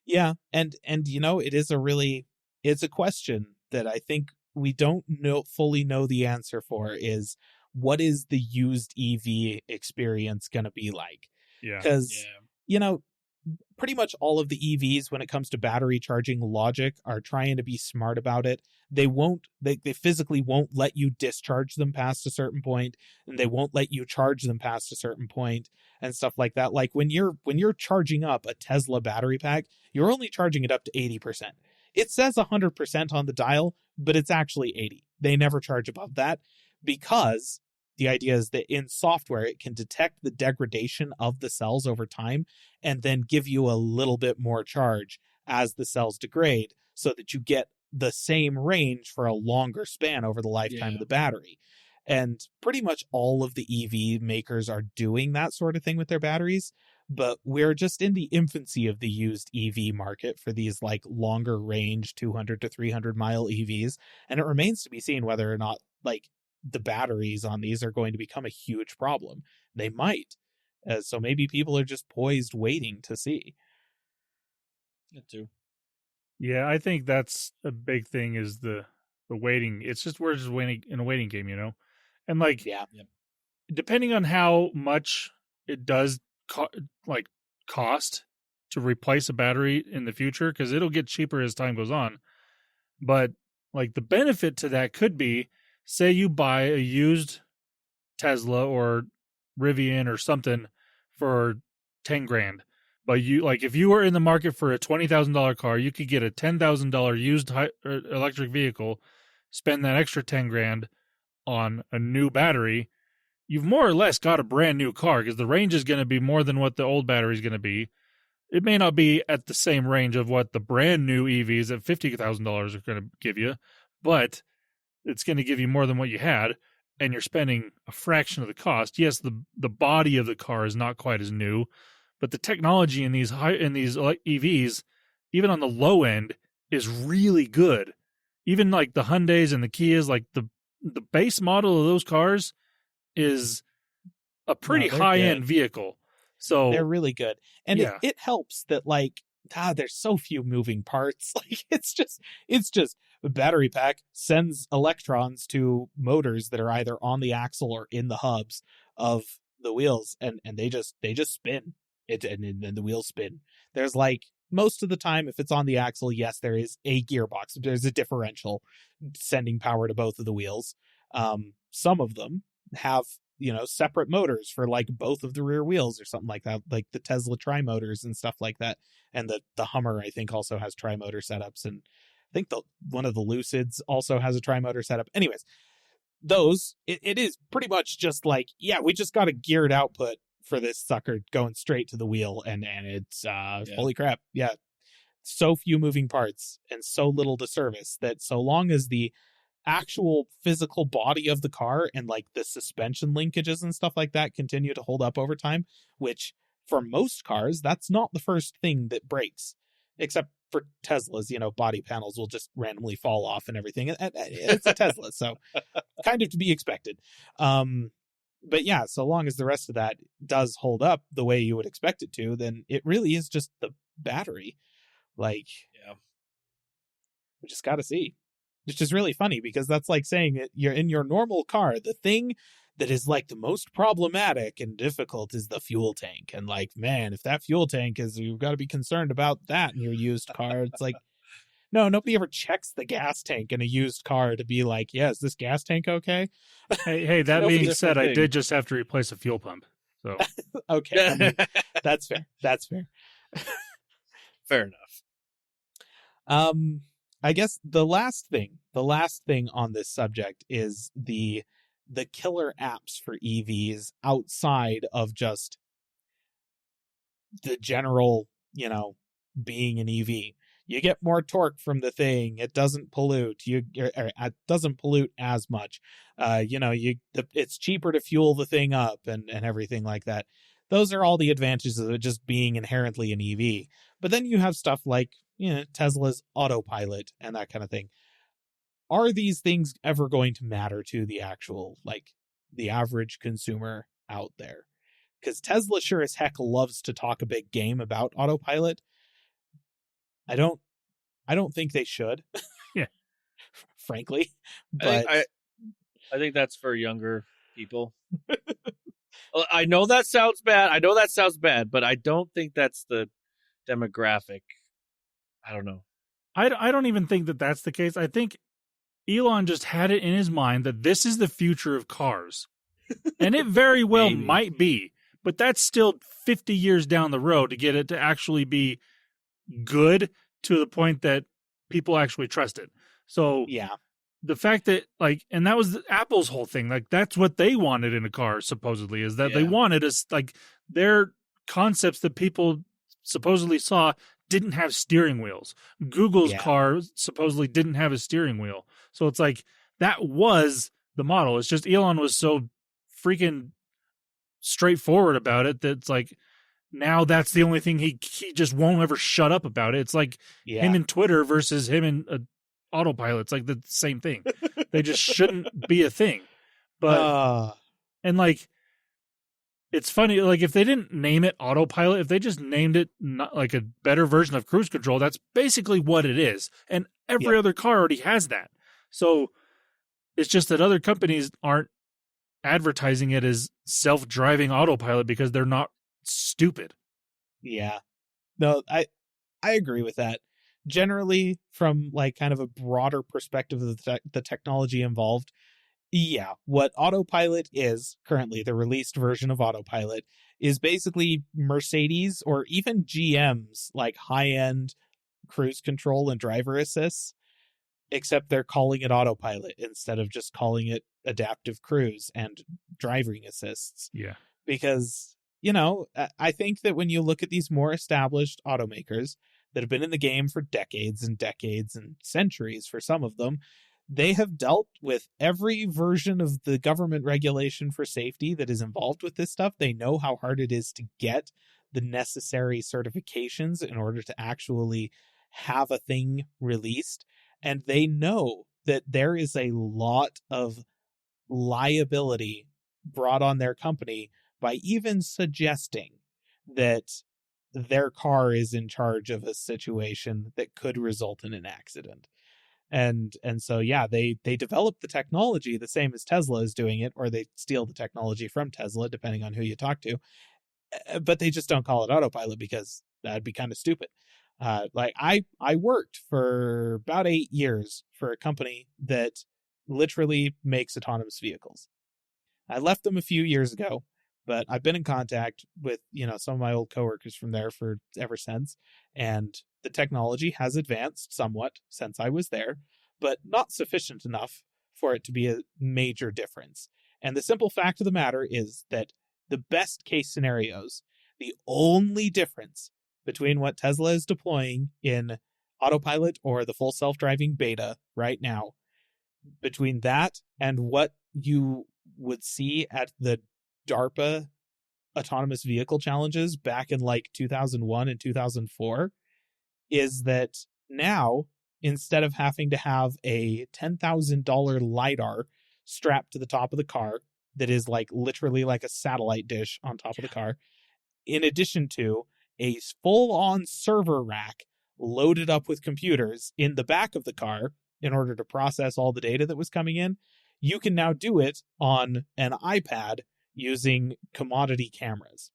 Yeah. And it is it's a question that I think we don't fully know the answer for, is what is the used EV experience going to be like? Yeah. Because, pretty much all of the EVs, when it comes to battery charging logic, are trying to be smart about it. They physically won't let you discharge them past a certain point, and they won't let you charge them past a certain point and stuff like that. Like when you're charging up a Tesla battery pack, you're only charging it up to 80%. It says 100% on the dial, but it's actually 80. They never charge above that because the idea is that in software, it can detect the degradation of the cells over time and then give you a little bit more charge as the cells degrade so that you get the same range for a longer span over the lifetime of the battery. And pretty much all of the EV makers are doing that sort of thing with their batteries, but we're just in the infancy of the used EV market for these like longer range 200 to 300 mile EVs. And it remains to be seen whether or not like the batteries on these are going to become a huge problem. They might. So maybe people are just poised waiting to see. That too. Yeah, I think that's a big thing is the waiting. It's just we're just waiting in a waiting game, you know? And like, depending on how much it does cost to replace a battery in the future, because it'll get cheaper as time goes on. But like the benefit to that could be, say you buy a used Tesla or Rivian or something for 10 grand. But you like if you were in the market for a $20,000 car, you could get a $10,000 used electric vehicle, spend that extra 10 grand on a new battery. You've more or less got a brand new car because the range is going to be more than what the old battery is going to be. It may not be at the same range of what the brand new EVs at $50,000 are going to give you, but it's going to give you more than what you had, and you're spending a fraction of the cost. Yes, the body of the car is not quite as new, but the technology in these EVs, even on the low end, is really good. Even like the Hyundais and the Kias, like the base model of those cars is a pretty high-end vehicle. So they're really good. And it helps that like there's so few moving parts. Like it's just the battery pack sends electrons to motors that are either on the axle or in the hubs of the wheels, and they just spin it, and the wheels spin. There's like most of the time, if it's on the axle, yes, there is a gearbox. There's a differential sending power to both of the wheels. Some of them have, separate motors for like both of the rear wheels or something like that, like the Tesla tri-motors and stuff like that. And the Hummer, I think, also has tri-motor setups. And I think one of the Lucids also has a tri-motor setup. Anyways, those, it is pretty much just like, we just got a geared output for this sucker going straight to the wheel. And it's, holy crap. Yeah. So few moving parts and so little to service that so long as the actual physical body of the car and like the suspension linkages and stuff like that continue to hold up over time, which for most cars, that's not the first thing that breaks, except for Teslas, body panels will just randomly fall off and everything. It's a Tesla, so kind of to be expected. But yeah, so long as the rest of that does hold up the way you would expect it to, then it really is just the battery. Like, we just got to see. Which is really funny because that's like saying that you're in your normal car. The thing that is like the most problematic and difficult is the fuel tank. And like, man, if that fuel tank you've got to be concerned about that in your used car. It's like, no, nobody ever checks the gas tank in a used car to be like, is this gas tank okay? Hey, that being said, I did just have to replace a fuel pump. So okay, I mean, that's fair. That's fair. Fair enough. I guess the last thing on this subject is the killer apps for EVs outside of just the general, being an EV. You get more torque from the thing. It doesn't pollute. It doesn't pollute as much. It's cheaper to fuel the thing up and everything like that. Those are all the advantages of it just being inherently an EV. But then you have stuff like, Tesla's autopilot and that kind of thing. Are these things ever going to matter to the actual, like, the average consumer out there? Because Tesla sure as heck loves to talk a big game about autopilot. I don't think they should. Yeah. Frankly. But I think that's for younger people. I know that sounds bad. But I don't think that's the demographic. I don't know. I don't even think that that's the case. I think Elon just had it in his mind that this is the future of cars. And it very well might be. But that's still 50 years down the road to get it to actually be good to the point that people actually trust it. So the fact that and that was Apple's whole thing. Like that's what they wanted in a car supposedly is that they wanted us their concepts that people supposedly saw didn't have steering wheels. Google's Yeah. car supposedly didn't have a steering wheel. So it's like, that was the model. It's just Elon was so freaking straightforward about it that it's like, now that's the only thing he just won't ever shut up about it. It's like him and Twitter versus him and autopilot. It's like the same thing. They just shouldn't be a thing. But and like, it's funny, like if they didn't name it autopilot, if they just named it not like a better version of cruise control, that's basically what it is. And every other car already has that. So it's just that other companies aren't advertising it as self-driving autopilot because they're not stupid. Yeah. No, I agree with that. Generally, from like kind of a broader perspective of the technology involved, yeah, what autopilot is currently, the released version of autopilot, is basically Mercedes or even GM's like high-end cruise control and driver assist, except they're calling it autopilot instead of just calling it adaptive cruise and driving assists. Yeah. Because, you know, I think that when you look at these more established automakers that have been in the game for decades and decades and centuries for some of them, they have dealt with every version of the government regulation for safety that is involved with this stuff. They know how hard it is to get the necessary certifications in order to actually have a thing released. And they know that there is a lot of liability brought on their company by even suggesting that their car is in charge of a situation that could result in an accident. And so, yeah, they develop the technology the same as Tesla is doing it, or they steal the technology from Tesla, depending on who you talk to. But they just don't call it autopilot because that'd be kind of stupid. Like I worked for about 8 years for a company that literally makes autonomous vehicles. I left them a few years ago, but I've been in contact with, you know, some of my old coworkers from there for ever since. And the technology has advanced somewhat since I was there, but not sufficient enough for it to be a major difference. And the simple fact of the matter is that the best case scenarios, the only difference between what Tesla is deploying in autopilot or the full self-driving beta right now, between that and what you would see at the DARPA autonomous vehicle challenges back in like 2001 and 2004, is that now, instead of having to have a $10,000 LiDAR strapped to the top of the car that is like literally like a satellite dish on top of the car, in addition to a full-on server rack loaded up with computers in the back of the car in order to process all the data that was coming in, you can now do it on an iPad using commodity cameras.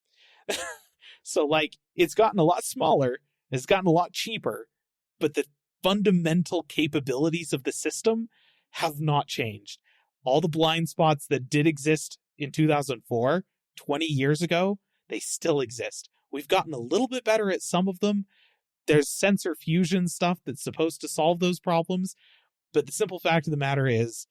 So like, it's gotten a lot smaller, it's gotten a lot cheaper, but the fundamental capabilities of the system have not changed. All the blind spots that did exist in 2004, 20 years ago, they still exist. We've gotten a little bit better at some of them. There's sensor fusion stuff that's supposed to solve those problems, but the simple fact of the matter is,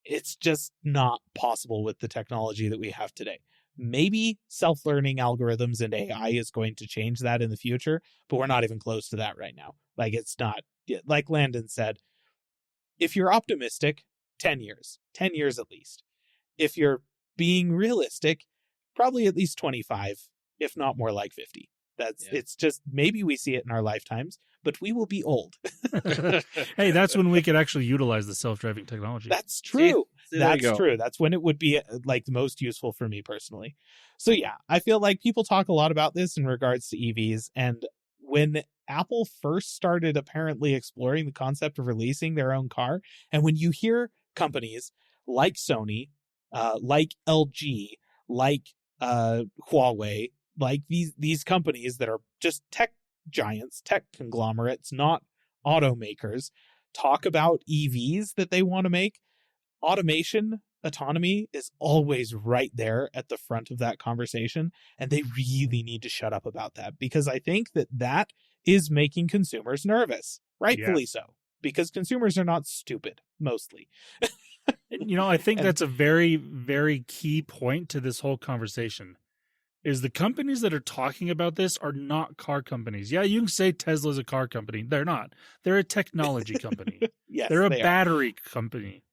it's just not possible with the technology that we have today. Maybe self-learning algorithms and AI is going to change that in the future, but we're not even close to that right now. Like, it's not, like Landon said, if you're optimistic, 10 years at least. If you're being realistic, probably at least 25, if not more like 50. It's just, maybe we see it in our lifetimes, but we will be old. Hey, that's when we could actually utilize the self-driving technology. That's true. That's true. That's when it would be like the most useful for me personally. So yeah, I feel like people talk a lot about this in regards to EVs. And when Apple first started apparently exploring the concept of releasing their own car, and when you hear companies like Sony, like LG, like Huawei, like these companies that are just tech giants, tech conglomerates, not automakers, talk about EVs that they want to make, automation, autonomy is always right there at the front of that conversation. And they really need to shut up about that, because I think that is making consumers nervous, rightfully so, because consumers are not stupid, mostly. You know, I think that's a very, very key point to this whole conversation, is the companies that are talking about this are not car companies. Yeah, you can say Tesla's a car company. They're not. They're a technology company. Yes, They're a they are. battery company.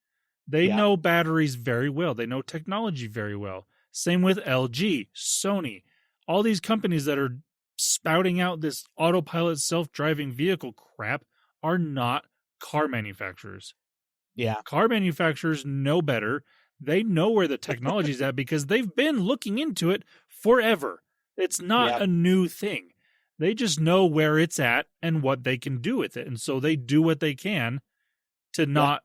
They know batteries very well. They know technology very well. Same with LG, Sony, all these companies that are spouting out this autopilot self-driving vehicle crap are not car manufacturers. Yeah. Car manufacturers know better. They know where the technology is at because they've been looking into it forever. It's not a new thing. They just know where it's at and what they can do with it. And so they do what they can to not,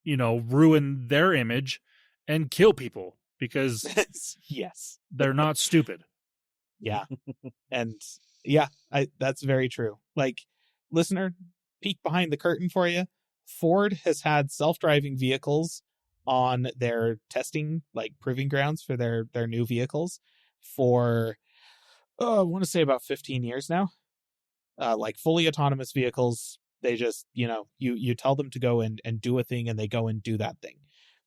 ruin their image and kill people because yes, they're not stupid. Yeah. And that's very true. Like, listener, peek behind the curtain for you. Ford has had self-driving vehicles on their testing, like proving grounds for their new vehicles for, I want to say about 15 years now. Like fully autonomous vehicles, they just, you tell them to go and do a thing and they go and do that thing.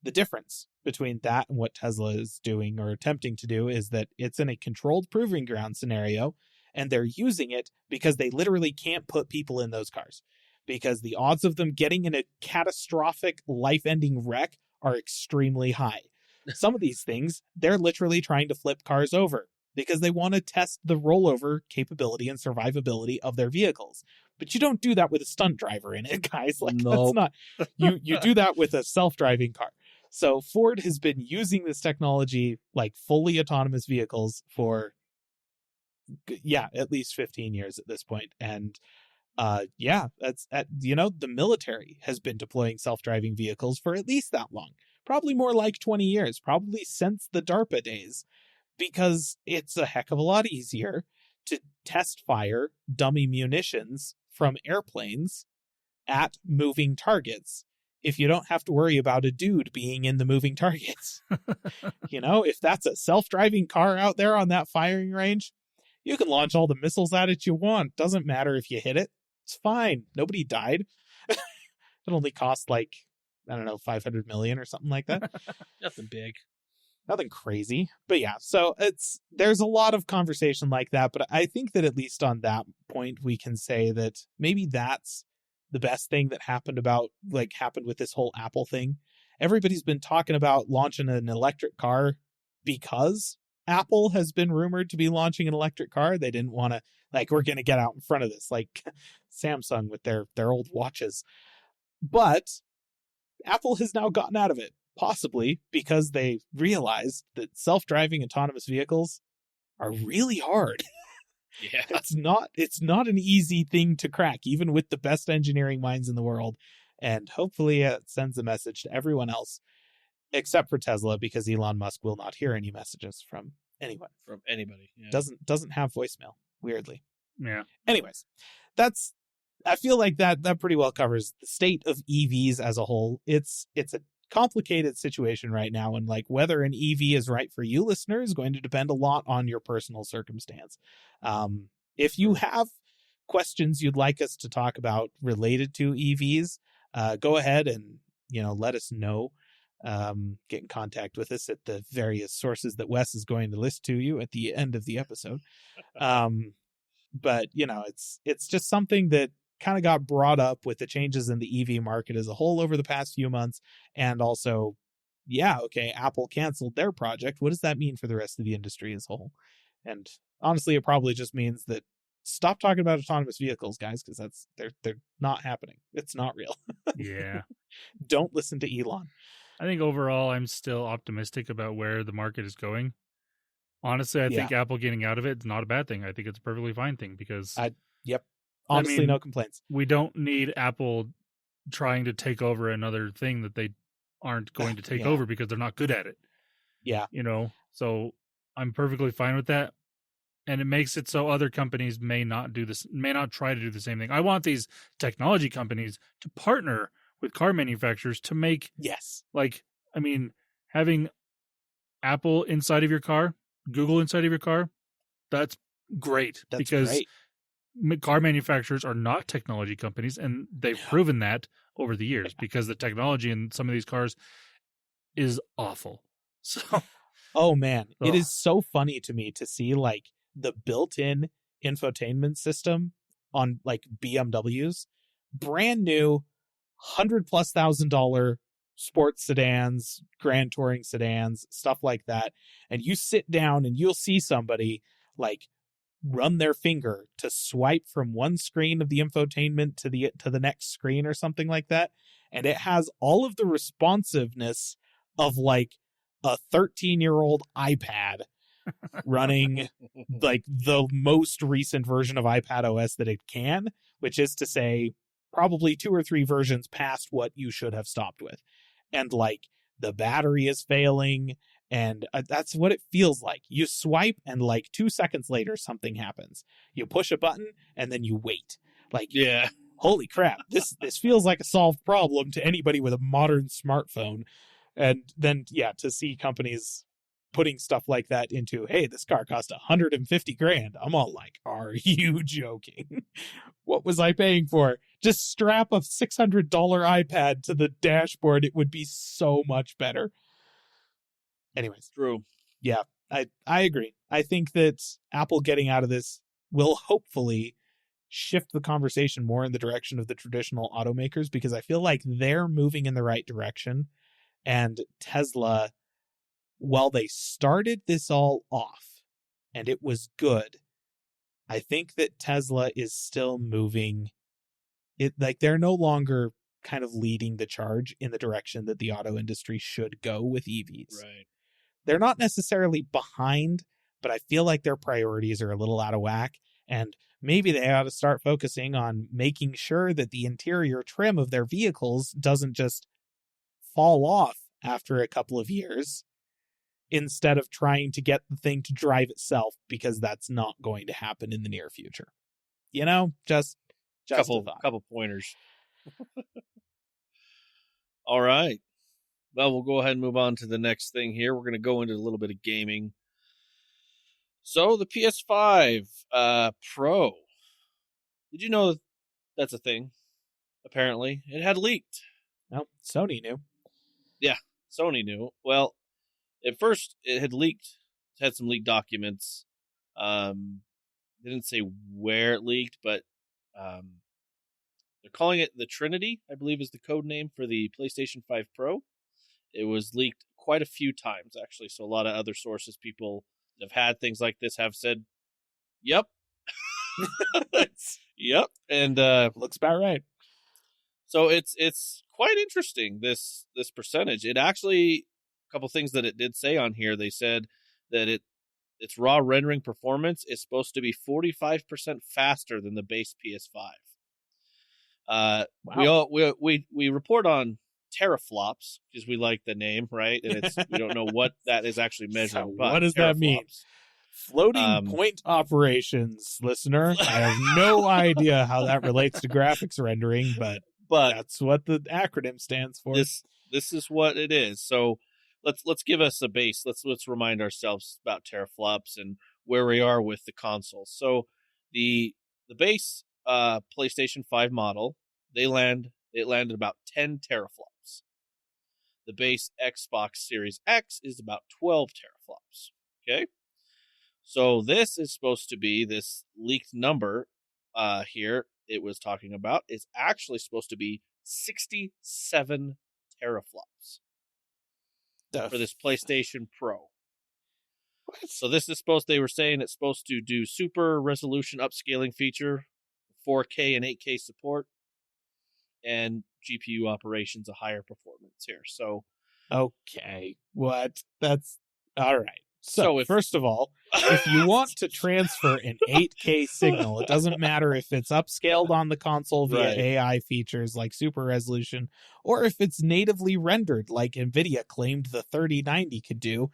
The difference between that and what Tesla is doing or attempting to do is that it's in a controlled proving ground scenario, and they're using it because they literally can't put people in those cars because the odds of them getting in a catastrophic life-ending wreck are extremely high. Some of these things, they're literally trying to flip cars over because they want to test the rollover capability and survivability of their vehicles. But you don't do that with a stunt driver in it, guys. Like, that's not, you do that with a self-driving car. So Ford has been using this technology, like fully autonomous vehicles for, at least 15 years at this point. And that's the military has been deploying self-driving vehicles for at least that long, probably more like 20 years, probably since the DARPA days, because it's a heck of a lot easier to test fire dummy munitions from airplanes at moving targets if you don't have to worry about a dude being in the moving targets. If that's a self-driving car out there on that firing range, you can launch all the missiles at it you want. Doesn't matter if you hit it. It's fine. Nobody died. It only cost like, I don't know, 500 million or something like that. Nothing big. Nothing crazy. But yeah, so there's a lot of conversation like that. But I think that at least on that point, we can say that maybe that's the best thing that happened with this whole Apple thing. Everybody's been talking about launching an electric car because Apple has been rumored to be launching an electric car. They didn't want to, we're going to get out in front of this, like Samsung with their old watches. But Apple has now gotten out of it, possibly because they realized that self-driving autonomous vehicles are really hard. Yeah. It's not an easy thing to crack, even with the best engineering minds in the world. And hopefully it sends a message to everyone else, except for Tesla, because Elon Musk will not hear any messages from anyone. From anybody. Yeah. Doesn't have voicemail, weirdly. Yeah. Anyways, I feel like that pretty well covers the state of EVs as a whole. It's a complicated situation right now, and like whether an EV is right for you, listener, is going to depend a lot on your personal circumstance. If you have questions you'd like us to talk about related to EVs, go ahead and let us know. Get in contact with us at the various sources that Wes is going to list to you at the end of the episode. But it's just something that kind of got brought up with the changes in the EV market as a whole over the past few months. And also, Apple canceled their project. What does that mean for the rest of the industry as a whole? And honestly, it probably just means that stop talking about autonomous vehicles, guys, because they're not happening. It's not real. Yeah. Don't listen to Elon. I think overall, I'm still optimistic about where the market is going. Honestly, I think Apple getting out of it is not a bad thing. I think it's a perfectly fine thing because... Honestly, no complaints. We don't need Apple trying to take over another thing that they aren't going to take over because they're not good at it. Yeah. So I'm perfectly fine with that. And it makes it so other companies may not try to do the same thing. I want these technology companies to partner with car manufacturers to make... Yes. Having Apple inside of your car, Google inside of your car, that's great. Great. Car manufacturers are not technology companies, and they've proven that over the years because the technology in some of these cars is awful. So, Oh man, it Ugh. is so funny to me to see like the built-in infotainment system on like BMWs, brand new, $100,000+ sports sedans, grand touring sedans, stuff like that. And you sit down and you'll see somebody like run their finger to swipe from one screen of the infotainment to the next screen or something like that, and it has all of the responsiveness of like a 13-year-old iPad running like the most recent version of iPad OS that it can, which is to say probably 2 or 3 versions past what you should have stopped with. And like the battery is failing, and that's what it feels like. You swipe and like 2 seconds later something happens. You push a button and then you wait. Like, Yeah. Holy crap, this feels like a solved problem to anybody with a modern smartphone. And then to see companies putting stuff like that into, hey, this car cost $150,000. I'm all like, are you joking? What was I paying for? Just strap a $600 iPad to the dashboard. It would be so much better. Anyways. True. Yeah, I agree. I think that Apple getting out of this will hopefully shift the conversation more in the direction of the traditional automakers, because I feel like they're moving in the right direction. And Tesla, while they started this all off and it was good, I think that Tesla is still moving it, like they're no longer kind of leading the charge in the direction that the auto industry should go with EVs. Right. They're not necessarily behind, but I feel like their priorities are a little out of whack, and maybe they ought to start focusing on making sure that the interior trim of their vehicles doesn't just fall off after a couple of years, instead of trying to get the thing to drive itself, because that's not going to happen in the near future. You know, just couple pointers. All right. Well, we'll go ahead and move on to the next thing here. We're going to go into a little bit of gaming. So the PS5 Pro. Did you know that's a thing? Apparently, it had leaked. No, Sony knew. Yeah, Sony knew. Well, at first it had leaked. It had some leaked documents. Didn't say where it leaked, but they're calling it the Trinity, I believe is the code name for the PlayStation 5 Pro. It was leaked quite a few times, actually. So a lot of other sources, people that have had things like this have said, yep. Yep. And looks about right. So it's quite interesting, this percentage. It actually, a couple things that it did say on here, they said that its raw rendering performance is supposed to be 45% faster than the base PS5. Wow. We report on teraflops because we like the name, right? And we don't know what that is actually measuring. So what does that mean? Floating point operations, listener. I have no idea how that relates to graphics rendering, but that's what the acronym stands for. This is what it is. So let's give us a base. Let's remind ourselves about teraflops and where we are with the consoles. So the base PlayStation 5 model, it landed about 10 teraflops. The base Xbox Series X is about 12 teraflops. Okay? So this is supposed to be, this leaked number here it was talking about is actually supposed to be 67 teraflops for this PlayStation Pro. What? So this is they were saying it's supposed to do super resolution upscaling feature, 4K and 8K support, and GPU operations, a higher performance here. So, okay, what? That's all right. So first of all, if you want to transfer an 8K signal, it doesn't matter if it's upscaled on the console via AI features like super resolution, or if it's natively rendered like NVIDIA claimed the 3090 could do.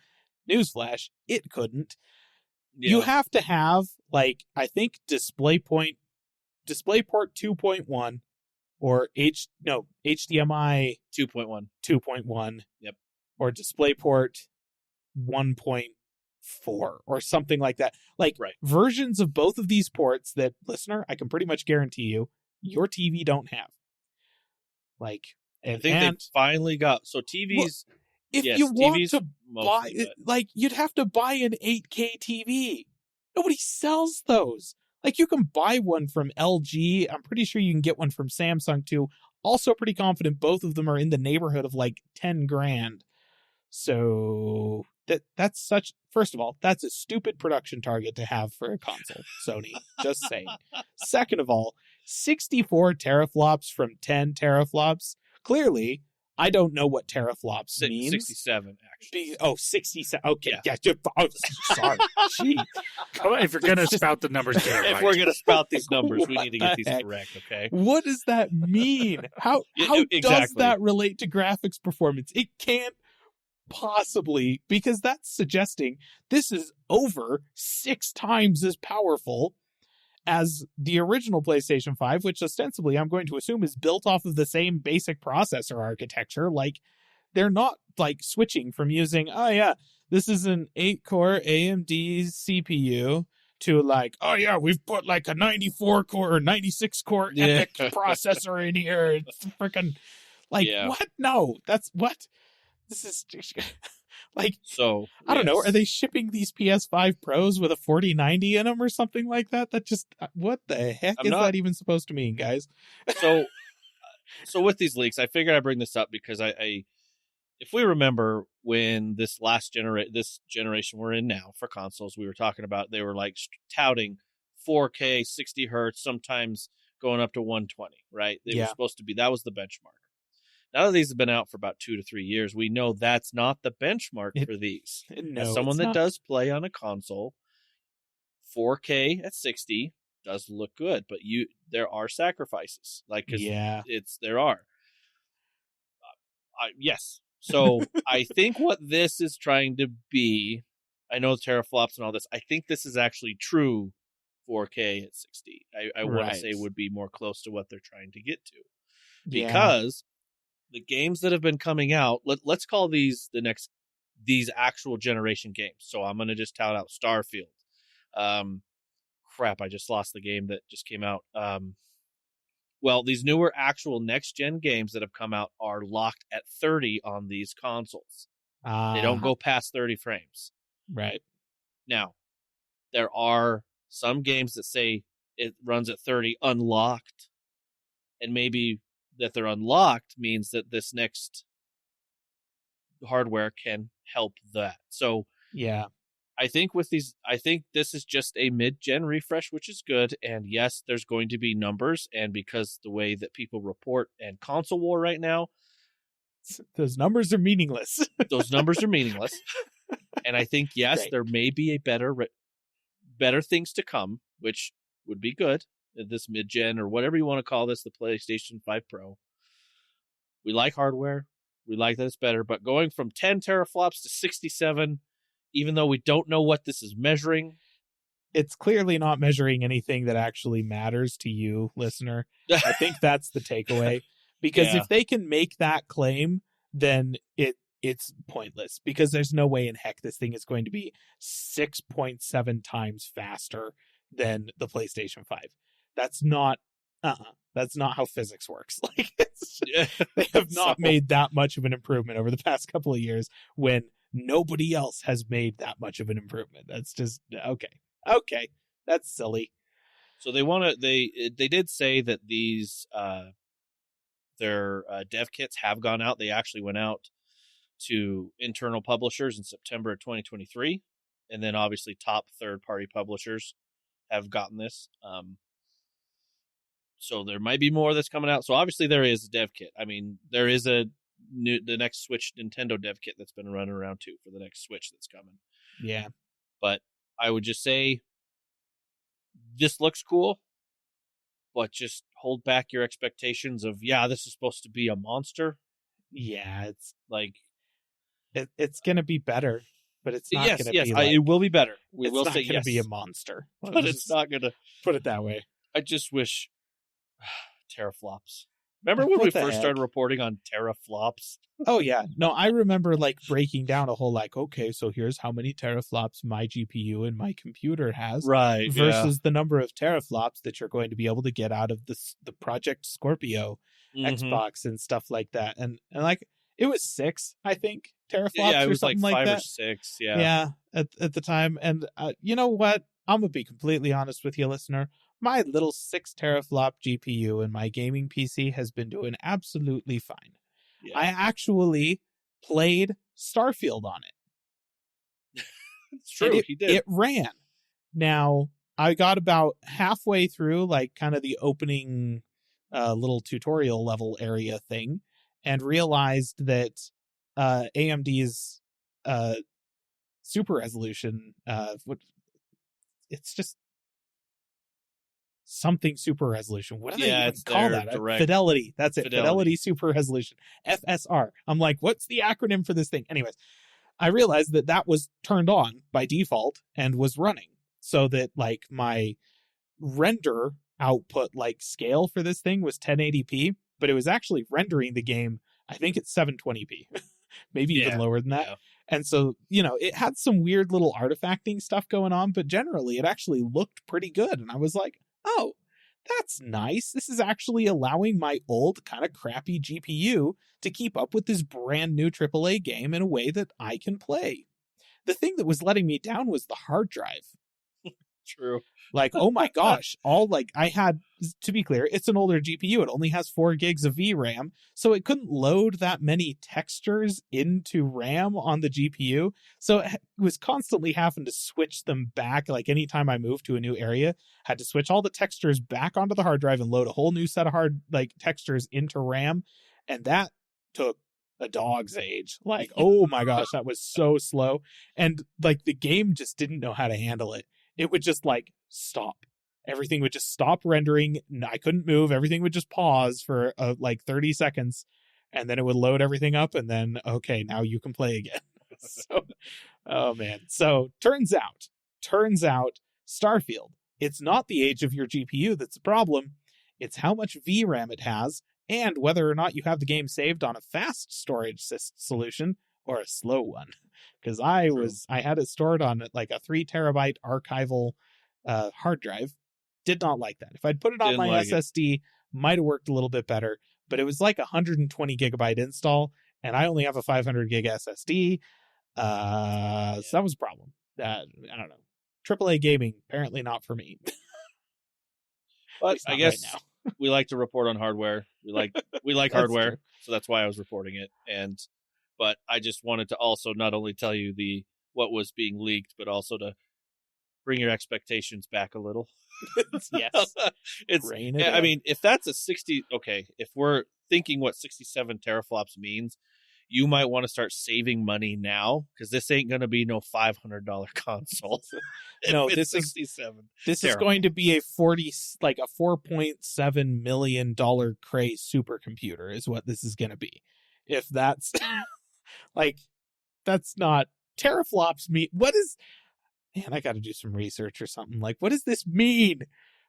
Newsflash, it couldn't. Yeah. You have to have, like, I think DisplayPort 2.1 or HDMI 2.1. Yep. Or DisplayPort 1.4 or something like that. Like versions of both of these ports that, listener, I can pretty much guarantee you, your TV don't have. Like, I think they finally got, so TVs. if Yes, you want TVs to buy, mostly, but like, you'd have to buy an 8K TV. Nobody sells those. Like, you can buy one from LG. I'm pretty sure you can get one from Samsung too. Also pretty confident both of them are in the neighborhood of like 10 grand. So that's such, first of all, that's a stupid production target to have for a console, Sony. Just saying. Second of all, 64 teraflops from 10 teraflops. Clearly, I don't know what teraflops means. 67, actually. 67. Okay, Yeah. Oh, sorry. Gee. Come on, if you're gonna spout the numbers, get it If right. we're going to spout these numbers, we What need to get the these heck? correct, okay? What does that mean? How does Exactly. that relate to graphics performance? It can't possibly, because that's suggesting this is over 6 times as powerful as the original PlayStation 5, which ostensibly I'm going to assume is built off of the same basic processor architecture. Like, they're not like switching from using, oh yeah, this is an 8-core AMD CPU to like, oh yeah, we've put like a 94-core or 96-core Yeah. EPIC processor in here. It's freaking like, Yeah. what? No, that's what? This is like, So, I don't know. yes. Are they shipping these PS5 Pros with a 4090 in them or something like that? That just, what the heck I'm is not- that even supposed to mean, guys? So with these leaks, I figured I'd bring this up because I if we remember when this this generation we're in now for consoles, we were talking about, they were like touting 4K, 60 hertz, sometimes going up to 120, right? They were supposed to be, that was the benchmark. Now that these have been out for about 2 to 3 years, we know that's not the benchmark for these. No, As someone it's that not. does play on a console, 4K at 60 does look good, but there are sacrifices. Like, 'cause there are. Yes. So I think what this is trying to be, I know teraflops and all this, I think this is actually true 4K at 60. I want to say would be more close to what they're trying to get to. Because the games that have been coming out, let's call these these actual generation games. So I'm going to just tout out Starfield. Crap, I just lost the game that just came out. Well, these newer actual next-gen games that have come out are locked at 30 on these consoles. They don't go past 30 frames. Right. Now, there are some games that say it runs at 30 unlocked, and maybe that they're unlocked means that this next hardware can help that. So, yeah. I think this is just a mid-gen refresh, which is good. And yes, there's going to be numbers. And because the way that people report and console war right now, those numbers are meaningless. And I think, yes, there may be a better things to come, which would be good. This mid-gen, or whatever you want to call this, the PlayStation 5 Pro. We like hardware. We like that it's better. But going from 10 teraflops to 67, even though we don't know what this is measuring, it's clearly not measuring anything that actually matters to you, listener. I think that's the takeaway. Because if they can make that claim, then it's pointless. Because there's no way in heck this thing is going to be 6.7 times faster than the PlayStation 5. That's not how physics works. Like, they have not made that much of an improvement over the past couple of years when nobody else has made that much of an improvement. That's just okay. That's silly. So they did say that these their dev kits have gone out. They actually went out to internal publishers in September of 2023, and then obviously top third-party publishers have gotten this. So there might be more that's coming out. So obviously there is a dev kit. I mean, there is the next Switch Nintendo dev kit that's been running around too for the next Switch that's coming. Yeah. But I would just say this looks cool, but just hold back your expectations of, this is supposed to be a monster. Yeah, it's like it's going to be better, but it's not going to be like, it will be better. We will say it's not going to be a monster. But it's not going to put it that way. I just wish teraflops. Remember when we first started reporting on teraflops? Oh, yeah. No, I remember like breaking down a whole okay, so here's how many teraflops my GPU and my computer has. Right. Versus the number of teraflops that you're going to be able to get out of the Project Scorpio Xbox and stuff like that. And like, It was 6, I think, teraflops Yeah, it or was like something 5 like or that. 6. Yeah. Yeah, at the time. And you know what? I'm going to be completely honest with you, listener. My little 6 teraflop GPU in my gaming PC has been doing absolutely fine. Yeah. I actually played Starfield on it. It's true, he did. It ran. Now, I got about halfway through, like, kind of the opening little tutorial level area thing, and realized that AMD's super resolution, it's just something super resolution. What do they even call that? Fidelity. That's it. Fidelity super resolution. FSR. I'm like, what's the acronym for this thing? Anyways, I realized that was turned on by default and was running, so that like my render output like scale for this thing was 1080p, but it was actually rendering the game, I think it's 720p, maybe even lower than that. Yeah. And so, it had some weird little artifacting stuff going on, but generally it actually looked pretty good. And I was like, oh, that's nice. This is actually allowing my old kind of crappy GPU to keep up with this brand new AAA game in a way that I can play. The thing that was letting me down was the hard drive. True. Like, oh my gosh, I had, to be clear, it's an older GPU. It only has 4 gigs of VRAM, so it couldn't load that many textures into RAM on the GPU. So it was constantly having to switch them back. Like, anytime I moved to a new area, had to switch all the textures back onto the hard drive and load a whole new set of textures into RAM. And that took a dog's age. Like, oh my gosh, that was so slow. And like, the game just didn't know how to handle it. It would just like stop. Everything would just stop rendering. I couldn't move. Everything would just pause for like 30 seconds, and then it would load everything up, and then, okay, now you can play again. So, oh man. So turns out Starfield, it's not the age of your GPU that's the problem. It's how much VRAM it has, and whether or not you have the game saved on a fast storage solution or a slow one. Because I had it stored on like a 3 terabyte archival hard drive. Did not like that. If I'd put it on my SSD, might have worked a little bit better. But it was like a 120 gigabyte install, and I only have a 500 gig SSD. So that was a problem. I don't know. AAA gaming, apparently not for me. But I guess right we like to report on hardware. We like hardware, true. So that's why I was reporting it. But I just wanted to also not only tell you what was being leaked, but also to bring your expectations back a little. Yes. I mean, if that's a 60, okay, if we're thinking what 67 teraflops means, you might want to start saving money now, because this ain't going to be no $500 console. No, this 67. This is going to be a $4.7 million Cray supercomputer is what this is going to be. If that's that's not teraflops mean. What is, man, I got to do some research or something. Like, what does this mean?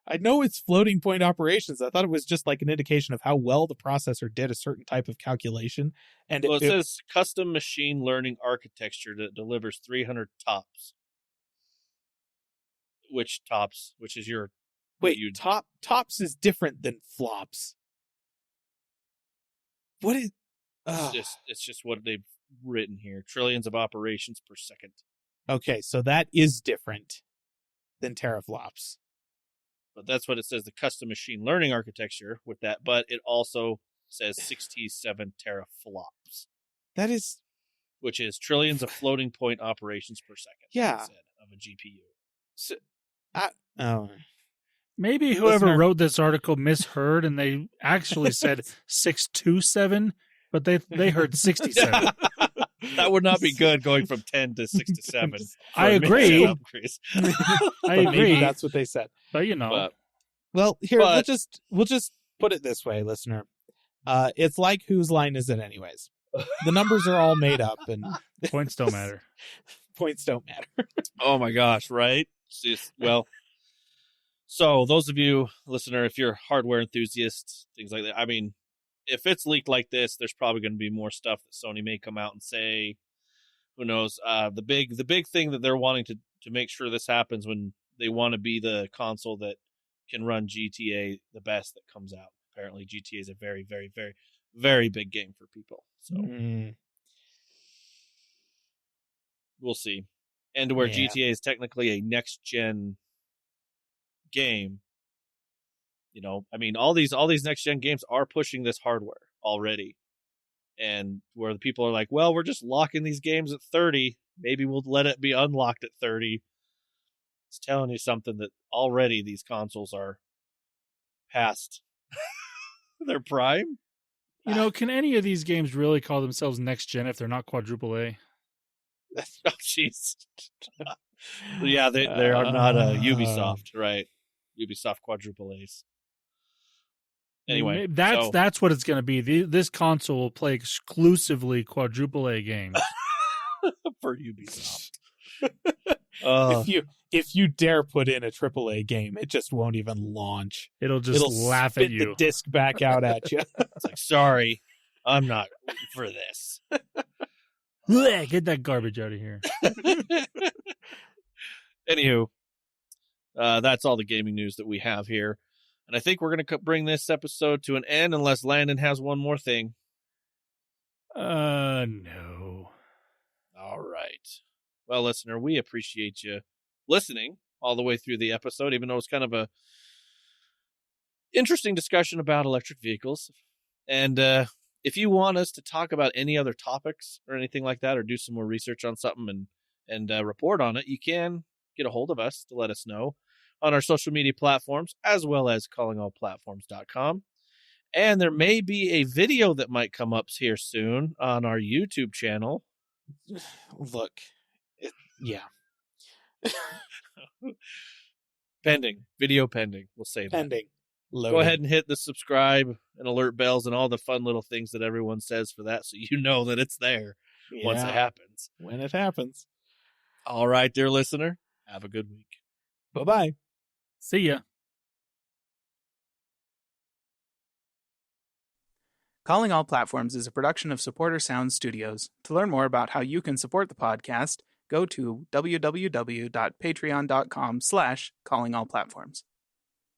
I know it's floating point operations. I thought it was just like an indication of how well the processor did a certain type of calculation. And it says custom machine learning architecture that delivers 300 tops. Which is your... Wait, tops is different than flops. What is... It's just what they've written here. Trillions of operations per second. Okay, so that is different than teraflops. But that's what it says, the custom machine learning architecture with that. But it also says 67 teraflops. That is... Which is trillions of floating point operations per second. Yeah. Of a GPU. So, maybe whoever wrote this article misheard, and they actually said 627, but they heard 67. That would not be good, going from 10 to 67. I agree. I agree. That's what they said. But well, here we'll just put it this way, listener. It's like, whose line is it anyways? The numbers are all made up, and points don't matter. Points don't matter. Oh my gosh, right? Well, so those of you, listener, if you're hardware enthusiasts, things like that, I mean, if it's leaked like this, there's probably going to be more stuff that Sony may come out and say. Who knows? The big thing that they're wanting to make sure this happens, when they want to be the console that can run GTA the best that comes out. Apparently, GTA is a very, very, very, very big game for people. So we'll see. And where GTA is technically a next-gen game, I mean, all these next-gen games are pushing this hardware already. And where the people are like, well, we're just locking these games at 30. Maybe we'll let it be unlocked at 30. It's telling you something that already these consoles are past their prime. Can any of these games really call themselves next gen if they're not quadruple A? Oh, jeez. Yeah, they are not Ubisoft, right? Ubisoft quadruple A's. Anyway, that's what it's going to be. This console will play exclusively quadruple A games for Ubisoft. If you dare put in a AAA game, it just won't even launch. It'll laugh at you. The disc back out at you. It's like, sorry, I'm not for this. Get that garbage out of here. Anywho, that's all the gaming news that we have here. And I think we're going to bring this episode to an end unless Landon has one more thing. No. All right. Well, listener, we appreciate you listening all the way through the episode, even though it's kind of a interesting discussion about electric vehicles. And if you want us to talk about any other topics or anything like that, or do some more research on something and report on it, you can get a hold of us to let us know on our social media platforms, as well as callingallplatforms.com. And there may be a video that might come up here soon on our YouTube channel. Look, yeah. Pending. Video pending. We'll say that. Pending. Go ahead and hit the subscribe and alert bells and all the fun little things that everyone says for that, so you know that it's there once it happens. When it happens. All right, dear listener. Have a good week. Bye-bye. See ya. Calling All Platforms is a production of Supporter Sound Studios. To learn more about how you can support the podcast, go to www.patreon.com/callingallplatforms.